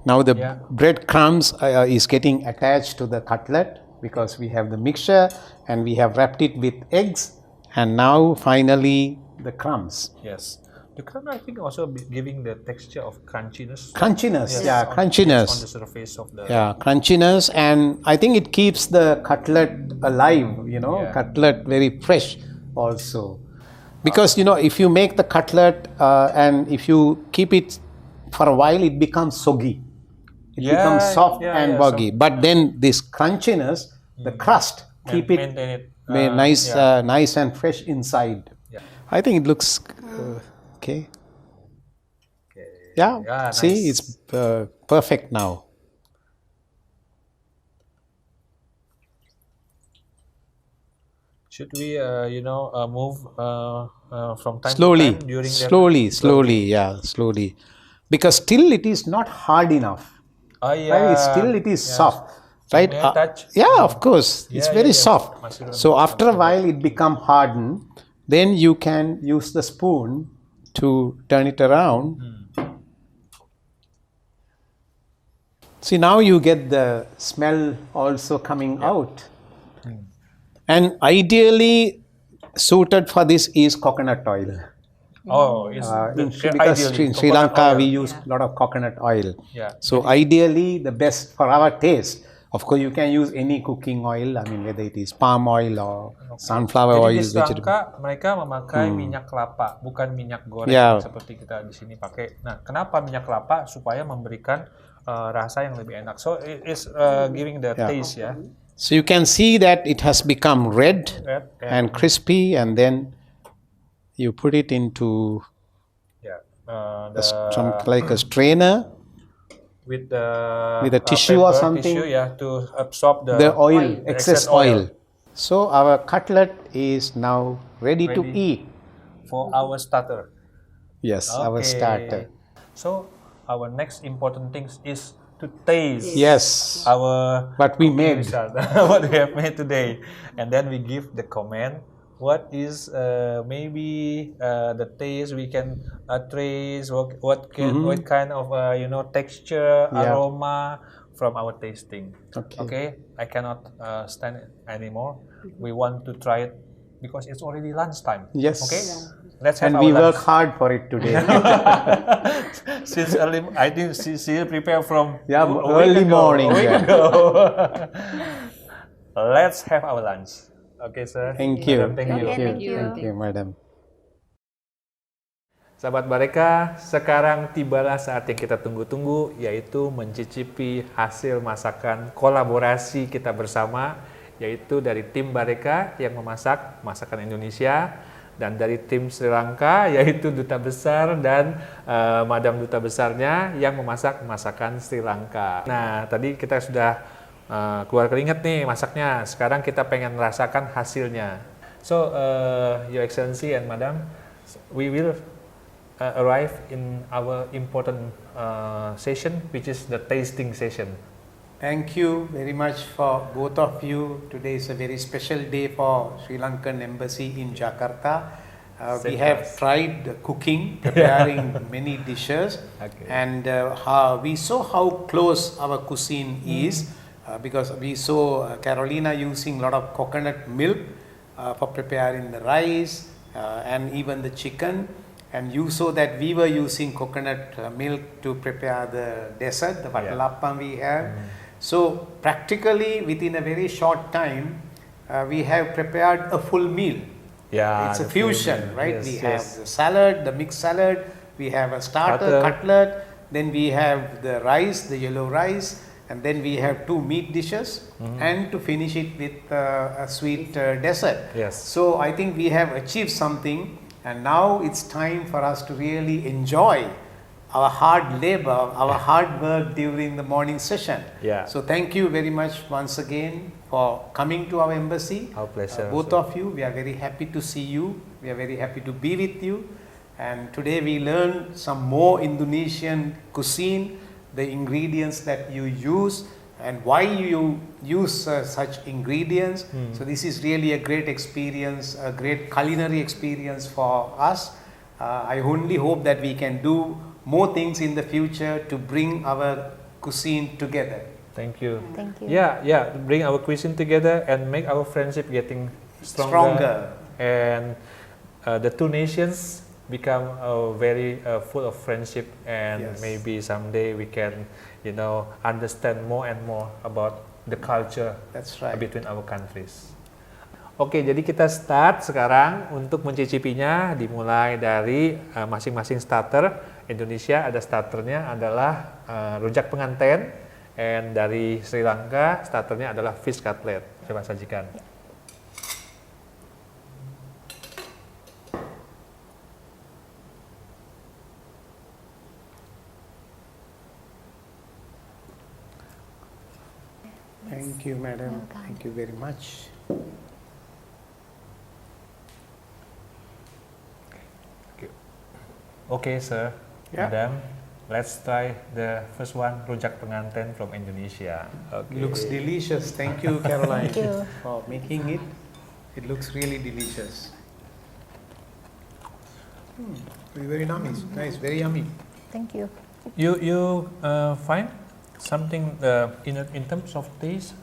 Speaker 2: Now the bread crumbs is getting attached to the cutlet, because we have the mixture and we have wrapped it with eggs, and now finally the crumbs.
Speaker 1: Yes. The crumb, I think, also giving the texture of crunchiness.
Speaker 2: Crunchiness,
Speaker 1: Yes,
Speaker 2: crunchiness.
Speaker 1: on the surface of the.
Speaker 2: Yeah, crunchiness, and I think it keeps the cutlet alive, cutlet very fresh also. Because, if you make the cutlet and if you keep it for a while, it becomes soggy. It becomes soft and boggy. But then this crunchiness, the crust, keep it nice and fresh inside.
Speaker 1: Yeah.
Speaker 2: I think it looks okay. Yeah, see,
Speaker 1: nice.
Speaker 2: it's perfect now.
Speaker 1: Should we, move from time
Speaker 2: Slowly,
Speaker 1: to time during
Speaker 2: slowly. Because still it is not hard enough.
Speaker 1: Oh
Speaker 2: Right? Still it is soft. Right?
Speaker 1: May I touch?
Speaker 2: Yeah, of course. It's very soft. So after a while it become hardened. Then you can use the spoon to turn it around. See, now you get the smell also coming out. And ideally suited for this is coconut oil.
Speaker 1: Oh, it's
Speaker 2: Because in Sri Lanka we use a lot of coconut oil. So ideally the best for our taste. Of course, you can use any cooking oil. I mean, whether it is palm oil or sunflower oil.
Speaker 1: Jadi di Sri Lanka mereka memakai minyak kelapa, bukan minyak goreng seperti kita di sini pakai. Nah, kenapa minyak kelapa? Supaya memberikan rasa yang lebih enak. So it is giving the taste, ya.
Speaker 2: So you can see that it has become red and crispy, and then you put it into like a strainer.
Speaker 1: With
Speaker 2: a tissue or something,
Speaker 1: to absorb the
Speaker 2: oil, excess oil. So our cutlet is now ready to eat.
Speaker 1: For our starter.
Speaker 2: Yes, our starter.
Speaker 1: So our next important thing is to taste.
Speaker 2: Yes.
Speaker 1: What
Speaker 2: we made.
Speaker 1: What we have made today, and then we give the comment. What is maybe the taste we can trace? What kind of texture, aroma from our tasting? Okay, I cannot stand it anymore. We want to try it because it's already lunchtime.
Speaker 2: Yes.
Speaker 1: Okay, let's have
Speaker 2: and
Speaker 1: our
Speaker 2: we
Speaker 1: lunch.
Speaker 2: work hard for it today.
Speaker 1: Since early, I think she prepare from
Speaker 2: early morning.
Speaker 1: A week ago. Let's have our lunch. Okay, sir.
Speaker 2: Thank you.
Speaker 1: Madam, thank
Speaker 2: you, madam.
Speaker 1: Sahabat Bareca, sekarang tibalah saat yang kita tunggu-tunggu, yaitu mencicipi hasil masakan kolaborasi kita bersama, yaitu dari tim Bareca yang memasak masakan Indonesia, dan dari tim Sri Lanka, yaitu Duta Besar dan Madam Duta Besarnya yang memasak masakan Sri Lanka. Nah, tadi kita sudah keluar keringat nih masaknya. Sekarang kita pengen merasakan hasilnya. So, Your Excellency and Madam, we will arrive in our important session, which is the tasting session.
Speaker 2: Thank you very much for both of you. Today is a very special day for Sri Lankan Embassy in Jakarta. We have tried cooking, preparing many dishes, and we saw how close our cuisine is. Because we saw Carolina using a lot of coconut milk for preparing the rice and even the chicken, and you saw that we were using coconut milk to prepare the dessert, the Bukalapak we have. So practically within a very short time we have prepared a full meal. It's a fusion, right? We have the salad, the mixed salad, we have a starter cutlet, then we have the rice, the yellow rice, and then we have 2 meat dishes, and to finish it with a sweet dessert. So I think we have achieved something, and now it's time for us to really enjoy our hard labor, our hard work during the morning session. So thank you very much once again for coming to our embassy.
Speaker 1: Our pleasure.
Speaker 2: Both of you, we are very happy to see you. We are very happy to be with you. And today we learned some more Indonesian cuisine, the ingredients that you use, and why you use such ingredients. So this is really a great experience, a great culinary experience for us. I only hope that we can do more things in the future to bring our cuisine together.
Speaker 1: Thank you.
Speaker 3: Thank you.
Speaker 1: Yeah, bring our cuisine together and make our friendship getting stronger. And the two nations become very full of friendship, and
Speaker 2: Yes.
Speaker 1: maybe someday we can, understand more and more about the culture
Speaker 2: That's right.
Speaker 1: between our countries. Oke, jadi kita start sekarang untuk mencicipinya, dimulai dari masing-masing starter. Indonesia ada starternya adalah rujak penganten, and dari Sri Lanka starternya adalah fish cutlet. Coba sajikan.
Speaker 2: Thank you, madam. Thank you very much.
Speaker 1: Okay, sir.
Speaker 2: Yeah.
Speaker 1: Madam, let's try the first one, rujak penganten from Indonesia. Okay.
Speaker 2: Looks delicious. Thank you, Caroline,
Speaker 3: Thank you.
Speaker 2: for making it. It looks really delicious. Very nice. Nice, very yummy.
Speaker 3: Thank you.
Speaker 1: You find something in terms of taste,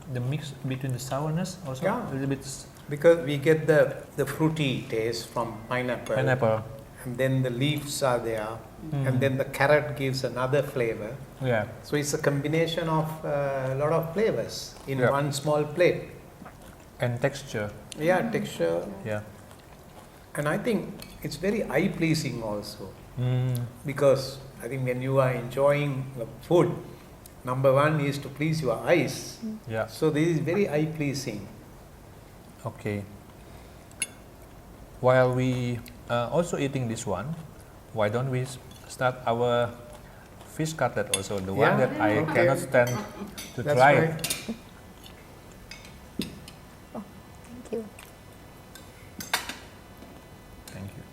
Speaker 1: the mix between the sourness also
Speaker 2: Yeah.
Speaker 1: a little bit
Speaker 2: Because we get the fruity taste from pineapple.
Speaker 1: pineapple.
Speaker 2: And then the leaves are there. And then the carrot gives another flavor.
Speaker 1: Yeah.
Speaker 2: So it's a combination of a lot of flavors in
Speaker 1: Yeah.
Speaker 2: one small plate.
Speaker 1: And texture.
Speaker 2: Yeah, texture.
Speaker 1: Yeah.
Speaker 2: And I think it's very eye pleasing also.
Speaker 1: Mm.
Speaker 2: Because I think when you are enjoying the food, number one is to please your eyes.
Speaker 1: Yeah.
Speaker 2: So this is very eye pleasing.
Speaker 1: Okay. While we also eating this one, why don't we start our fish cutlet also, the one
Speaker 2: Yeah,
Speaker 1: that I
Speaker 2: okay.
Speaker 1: cannot stand to
Speaker 2: That's
Speaker 1: try
Speaker 2: right.
Speaker 1: it.
Speaker 3: Thank you.
Speaker 1: Thank you.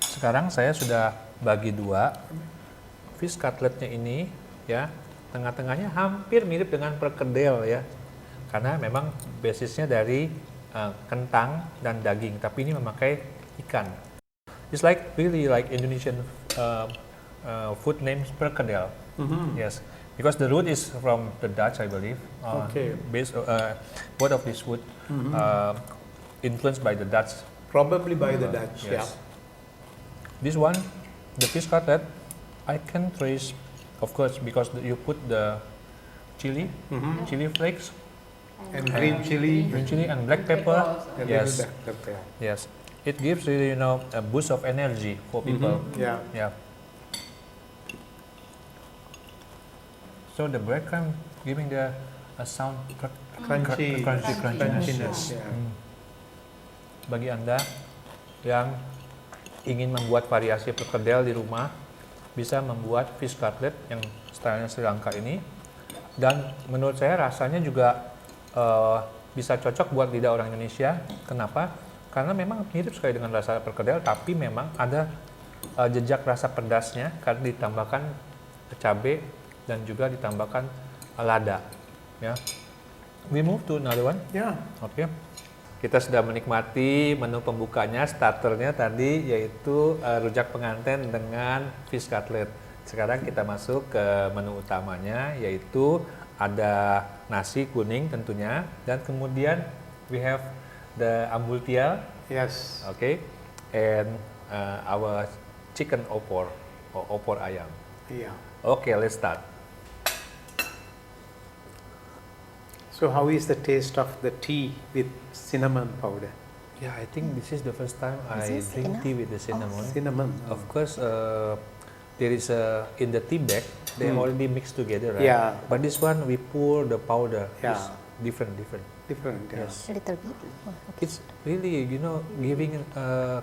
Speaker 1: Sekarang saya sudah bagi dua fish cutletnya ini, ya. Tengah-tengahnya hampir mirip dengan perkedel, ya. Karena memang basisnya dari kentang dan daging, tapi ini memakai ikan. It's like really like Indonesian food names perkedel. Yes, because the root is from the Dutch, I believe.
Speaker 2: Okay.
Speaker 1: Based both of these food influenced by the Dutch.
Speaker 2: Probably by the Dutch.
Speaker 1: Yes. This one, the fish cutlet, I can trace, of course, because you put the chili, chili flakes,
Speaker 2: And green chili.
Speaker 1: green chili and black pepper.
Speaker 2: And
Speaker 1: Yes,
Speaker 2: little black pepper.
Speaker 1: yes. It gives really, a boost of energy for people.
Speaker 2: Yeah.
Speaker 1: Yeah. So the breadcrumb giving the sound
Speaker 2: Crunchy.
Speaker 1: crunchiness.
Speaker 2: Yeah.
Speaker 1: Bagi Anda yang ingin membuat variasi perkedel di rumah, bisa membuat fish cutlet yang stylenya Sri Lanka ini. Dan menurut saya rasanya juga bisa cocok buat lidah orang Indonesia. Kenapa? Karena memang mirip sekali dengan rasa perkedel, tapi memang ada jejak rasa pedasnya karena ditambahkan cabai dan juga ditambahkan lada. Ya. We move to another one.
Speaker 2: Yeah.
Speaker 1: Oke. Kita sudah menikmati menu pembukanya, starternya tadi yaitu rujak penganten dengan fish cutlet. Sekarang kita masuk ke menu utamanya, yaitu ada nasi kuning tentunya, dan kemudian we have the ambultial,
Speaker 2: Yes.
Speaker 1: okay, and our chicken opor or opor ayam.
Speaker 2: Yeah.
Speaker 1: Okay, let's start.
Speaker 2: So how is the taste of the tea with cinnamon powder?
Speaker 1: Yeah, I think this is the first time I
Speaker 3: this
Speaker 1: drink
Speaker 3: enough?
Speaker 1: tea with the cinnamon.
Speaker 2: Cinnamon.
Speaker 1: Of course, there is in the tea bag, they already mixed together, right?
Speaker 2: Yeah.
Speaker 1: But this one, we pour the powder.
Speaker 2: Yeah.
Speaker 1: It's different.
Speaker 2: Different. Yeah.
Speaker 1: Yes.
Speaker 3: A little bit. Oh, okay.
Speaker 1: It's really, giving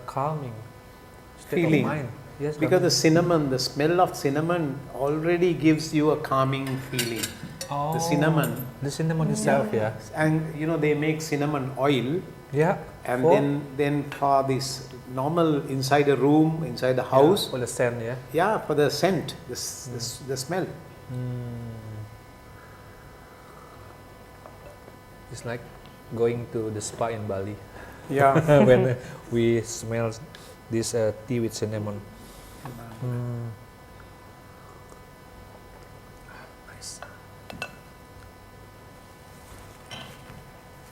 Speaker 1: calming state
Speaker 2: Feeling.
Speaker 1: of mind. Yes.
Speaker 2: Because the cinnamon, the smell of cinnamon already gives you a calming feeling. The cinnamon.
Speaker 1: The cinnamon itself, yeah.
Speaker 2: And they make cinnamon oil,
Speaker 1: Yeah.
Speaker 2: and
Speaker 1: for-
Speaker 2: then for this normal inside a room, inside the house.
Speaker 1: For the scent, yeah.
Speaker 2: Yeah, for the scent, the smell.
Speaker 1: It's like going to the spa in Bali.
Speaker 2: Yeah.
Speaker 1: When we smell this tea with cinnamon. Nice.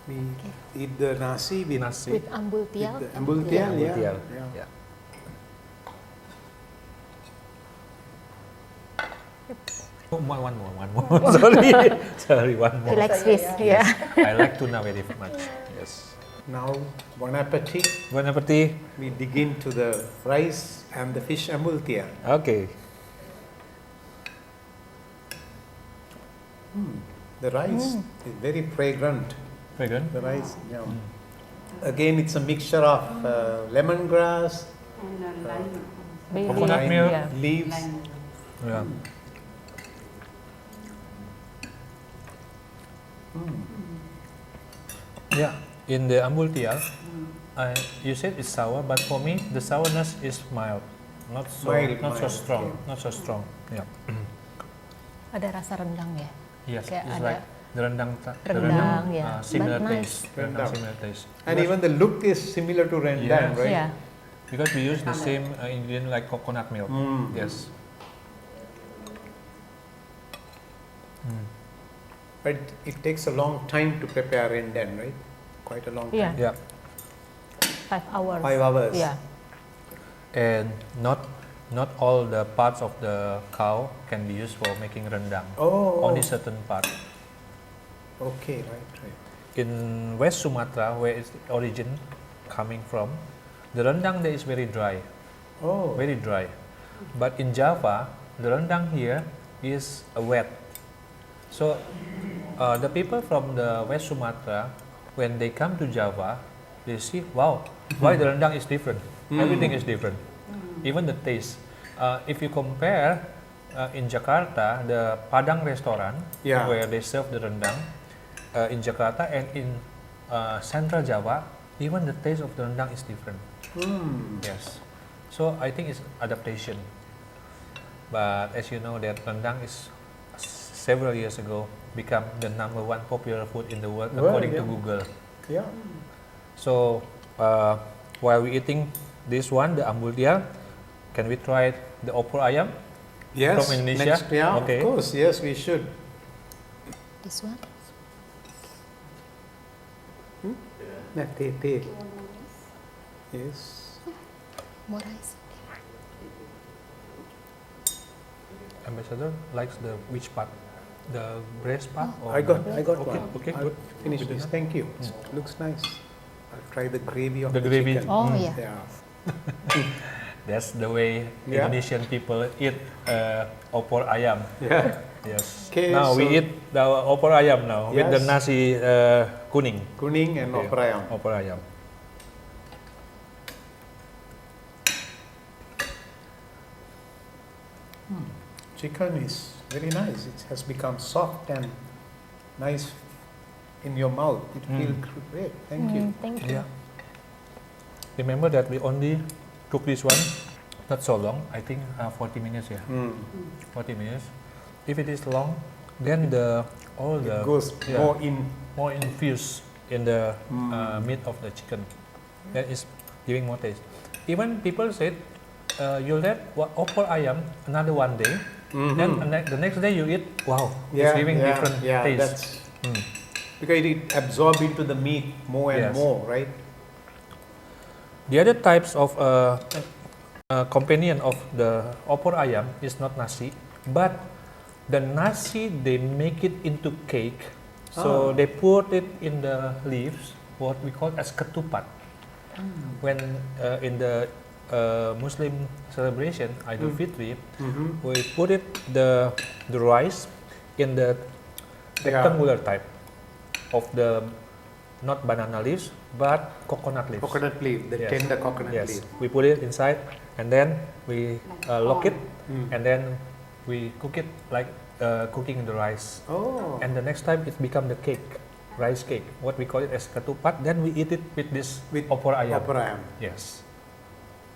Speaker 2: We eat the nasi with
Speaker 3: With ambul tial.
Speaker 2: the ambul tial, yeah.
Speaker 1: Tial.
Speaker 2: Yeah.
Speaker 1: Yeah. Oh, one more. Sorry, one more.
Speaker 3: Relax fish, yeah.
Speaker 1: I like tuna very much. Yes.
Speaker 2: Now, bon appetit.
Speaker 1: Bon appetit.
Speaker 2: We dig into the rice and the fish ambul tial.
Speaker 1: Okay.
Speaker 2: The rice is very fragrant.
Speaker 1: Fragrant.
Speaker 2: The rice, yeah. Again, it's a mixture of lemongrass,
Speaker 4: Bay
Speaker 1: Coconut
Speaker 4: leaf,
Speaker 1: milk.
Speaker 4: yeah.
Speaker 2: leaves.
Speaker 1: Yeah. Yeah. In the ambul tial, you said it's sour, but for me the sourness is mild, not so
Speaker 2: Mild,
Speaker 1: strong,
Speaker 2: yeah.
Speaker 1: not so strong. Yeah.
Speaker 3: Ada rasa rendang ya.
Speaker 1: Yes,
Speaker 3: Kayak
Speaker 1: it's
Speaker 3: ada
Speaker 1: like the rendang,
Speaker 3: rendang, yeah.
Speaker 1: similar
Speaker 3: But nice.
Speaker 1: taste, rendang
Speaker 2: Rendang.
Speaker 1: similar taste.
Speaker 2: And even the look is similar to rendang,
Speaker 1: Yes.
Speaker 2: right?
Speaker 3: Yeah.
Speaker 1: Because we use the same ingredient like coconut milk. Yes.
Speaker 2: But it takes a long time to prepare rendang, right? Quite a long time.
Speaker 3: Yeah.
Speaker 1: Yeah.
Speaker 3: 5 hours.
Speaker 2: 5 hours.
Speaker 3: Yeah.
Speaker 1: And not all the parts of the cow can be used for making rendang.
Speaker 2: Oh.
Speaker 1: Only certain part.
Speaker 2: Okay, right.
Speaker 1: In West Sumatra, where its origin coming from, the rendang there is very dry,
Speaker 2: Oh.
Speaker 1: very dry. But in Java, the rendang here is wet. So the people from the West Sumatra, when they come to Java, they see, wow, why the rendang is different. Everything is different, even the taste. If you compare in Jakarta, the Padang restaurant,
Speaker 2: Yeah.
Speaker 1: where they serve the rendang, in Jakarta and in Central Java, even the taste of the rendang is different. Yes. So I think it's adaptation. But as you know, that rendang is several years ago become the #1 popular food in the world according to Google.
Speaker 2: Yeah.
Speaker 1: So while we eating this one, the ambul tial, can we try the opor ayam?
Speaker 2: Yes.
Speaker 1: From Indonesia?
Speaker 2: Next, yeah,
Speaker 1: Okay.
Speaker 2: of course. Yes, we should.
Speaker 3: This one.
Speaker 2: Tea. Yes.
Speaker 3: More rice.
Speaker 1: Ambassador likes the which part? The breast part? or
Speaker 2: I got
Speaker 1: Okay,
Speaker 2: one.
Speaker 1: okay,
Speaker 2: I'll
Speaker 1: good.
Speaker 2: finish
Speaker 1: Good
Speaker 2: this.
Speaker 1: enough.
Speaker 2: Thank you. Looks nice. I'll try the gravy of
Speaker 1: The
Speaker 2: the
Speaker 1: gravy.
Speaker 2: chicken.
Speaker 3: Oh yeah.
Speaker 2: Yeah.
Speaker 1: That's the way
Speaker 2: Yeah.
Speaker 1: Indonesian people eat opor ayam.
Speaker 2: Yeah.
Speaker 1: Yes.
Speaker 2: Okay,
Speaker 1: Now we
Speaker 2: so-
Speaker 1: eat the opor ayam now with the
Speaker 2: Yes.
Speaker 1: nasi kuning.
Speaker 2: Kuning and
Speaker 1: Okay.
Speaker 2: opor ayam.
Speaker 1: Opor ayam.
Speaker 2: Chicken is very nice. It has become soft and nice in your mouth. It feels great. Thank you.
Speaker 3: Thank you.
Speaker 1: Yeah. Remember that we only cook this one not so long. I think 40 minutes. Yeah. 40 minutes. If it is long, then all the
Speaker 2: It goes
Speaker 1: yeah,
Speaker 2: more in.
Speaker 1: infused in the meat of the chicken. That is giving more taste. Even people said you let opor ayam another one day, then the next day you eat. Wow, it's giving different taste.
Speaker 2: That's because it absorbs into the meat more and
Speaker 1: Yes.
Speaker 2: more, right?
Speaker 1: The other types of companion of the opor ayam is not nasi, but the nasi they make it into cake. So they put it in the leaves, what we call as ketupat. When in the Muslim celebration Idul Fitri, we put it the rice in the rectangular type of the not banana leaves but coconut leaves.
Speaker 2: Coconut leaf, the
Speaker 1: Yes.
Speaker 2: tender coconut
Speaker 1: Yes,
Speaker 2: leaf.
Speaker 1: we put it inside and then we lock it and then we cook it like cooking the rice.
Speaker 2: Oh,
Speaker 1: And the next time it become the cake, rice cake. What we call it as ketupat. Then we eat it with this
Speaker 2: with
Speaker 1: opor ayam.
Speaker 2: opor ayam.
Speaker 1: Yes.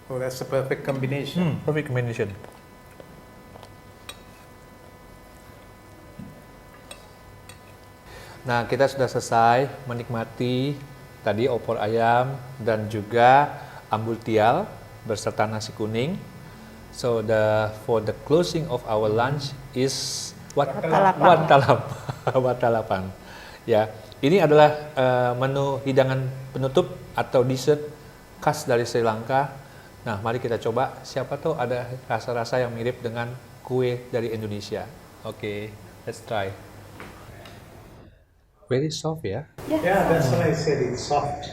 Speaker 2: Oh, that's a perfect combination.
Speaker 1: Perfect combination. Nah, kita sudah selesai menikmati tadi opor ayam dan juga ambultial beserta nasi kuning. So for the closing of our lunch is watalapan. Ya, ini adalah menu hidangan penutup atau dessert khas dari Sri Lanka. Nah, mari kita coba. Siapa tahu ada rasa-rasa yang mirip dengan kue dari Indonesia. Oke, let's try. Very soft ya.
Speaker 2: Yeah, that's what I said. It's soft.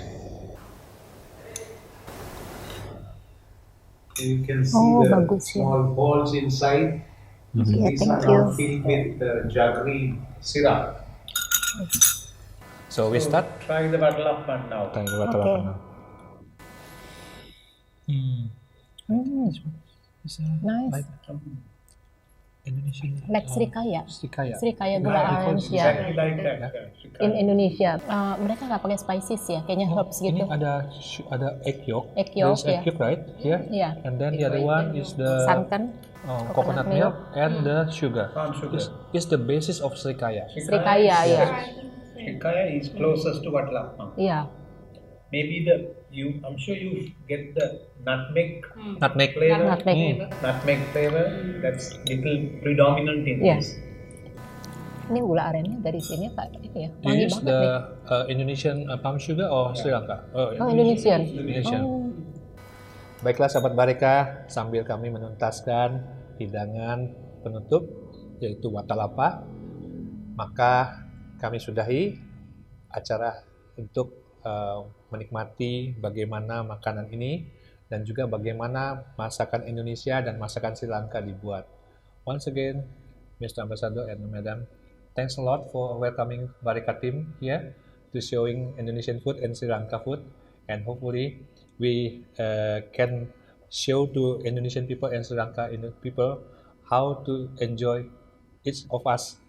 Speaker 2: You can see the
Speaker 3: bagus ya.
Speaker 2: small balls inside.
Speaker 3: Yeah,
Speaker 2: These
Speaker 3: thank
Speaker 2: are
Speaker 3: you.
Speaker 2: now filled with jaggery syrup.
Speaker 1: So we start.
Speaker 2: Try the watalapan now.
Speaker 1: Try the watalapan now.
Speaker 3: Nice.
Speaker 1: Like Indonesian.
Speaker 3: Like Srikaya.
Speaker 1: Srikaya.
Speaker 3: Srikaya gula aren ya.
Speaker 2: Exactly like that.
Speaker 3: In Indonesia, mereka nggak pakai spices ya, kayaknya herbs
Speaker 1: Ini
Speaker 3: gitu.
Speaker 1: ada egg yolk.
Speaker 3: Egg yolk,
Speaker 1: There's egg yolk right here.
Speaker 3: Yeah.
Speaker 1: And then the other one is the
Speaker 3: Santan,
Speaker 1: coconut milk and the sugar.
Speaker 2: Palm sugar.
Speaker 1: Is the basis of Srikaya.
Speaker 3: Srikaya ya.
Speaker 2: Srikaya is closest to watalapan.
Speaker 3: Iya.
Speaker 2: Maybe I'm sure you get the nutmeg
Speaker 1: Nutmeg.
Speaker 2: flavor.
Speaker 3: Nutmeg.
Speaker 2: Nutmeg flavor. That's little predominant in
Speaker 3: Yeah.
Speaker 2: this.
Speaker 3: Ini gula arennya dari sini Pak. Ini ya.
Speaker 1: Do you
Speaker 3: Wangi
Speaker 1: use
Speaker 3: banget
Speaker 1: the
Speaker 3: nih.
Speaker 1: Indonesian palm sugar or Sri Lanka?
Speaker 3: Oh, Indonesian.
Speaker 1: Indonesian.
Speaker 3: Oh.
Speaker 1: Baiklah sahabat Bareca, sambil kami menuntaskan hidangan penutup yaitu watalapa, maka kami sudahi acara untuk menikmati bagaimana makanan ini dan juga bagaimana masakan Indonesia dan masakan Sri Lanka dibuat. Once again, Mr. Ambassador and Madam, thanks a lot for welcoming Bareca team here to showing Indonesian food and Sri Lanka food, and hopefully we can show to Indonesian people and Sri Lanka people how to enjoy each of us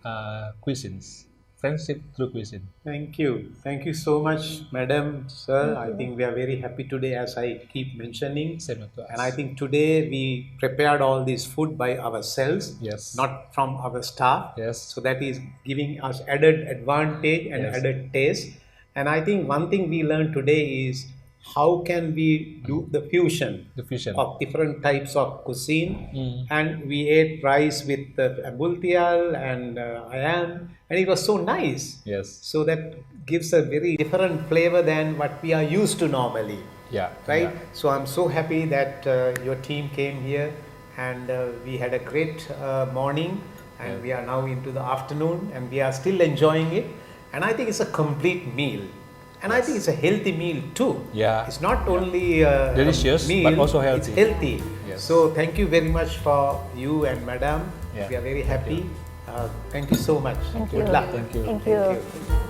Speaker 1: cuisines. Friendship through cuisine.
Speaker 2: Thank you. Thank you so much, Madam, Sir. I think we are very happy today, as I keep mentioning.
Speaker 1: Same to us.
Speaker 2: And I think today we prepared all this food by ourselves,
Speaker 1: Yes.
Speaker 2: not from our staff.
Speaker 1: Yes.
Speaker 2: So that is giving us added advantage and
Speaker 1: Yes.
Speaker 2: added taste. And I think one thing we learned today is how can we do the fusion of different types of cuisine. And we ate rice with ambultial and ayam, and it was so nice.
Speaker 1: Yes.
Speaker 2: So that gives a very different flavor than what we are used to normally.
Speaker 1: Yeah.
Speaker 2: Right?
Speaker 1: Yeah.
Speaker 2: So I'm so happy that your team came here, and we had a great morning, and we are now into the afternoon, and we are still enjoying it. And I think it's a complete meal. And I think it's a healthy meal too.
Speaker 1: Yeah.
Speaker 2: It's not only
Speaker 1: delicious,
Speaker 2: a meal,
Speaker 1: but also healthy.
Speaker 2: It's healthy.
Speaker 1: Yes.
Speaker 2: So thank you very much for you and Madam.
Speaker 1: Yeah.
Speaker 2: We are very happy. Thank you so much.
Speaker 3: Thank
Speaker 2: Good
Speaker 3: you.
Speaker 2: luck.
Speaker 1: Thank you.
Speaker 3: Thank you.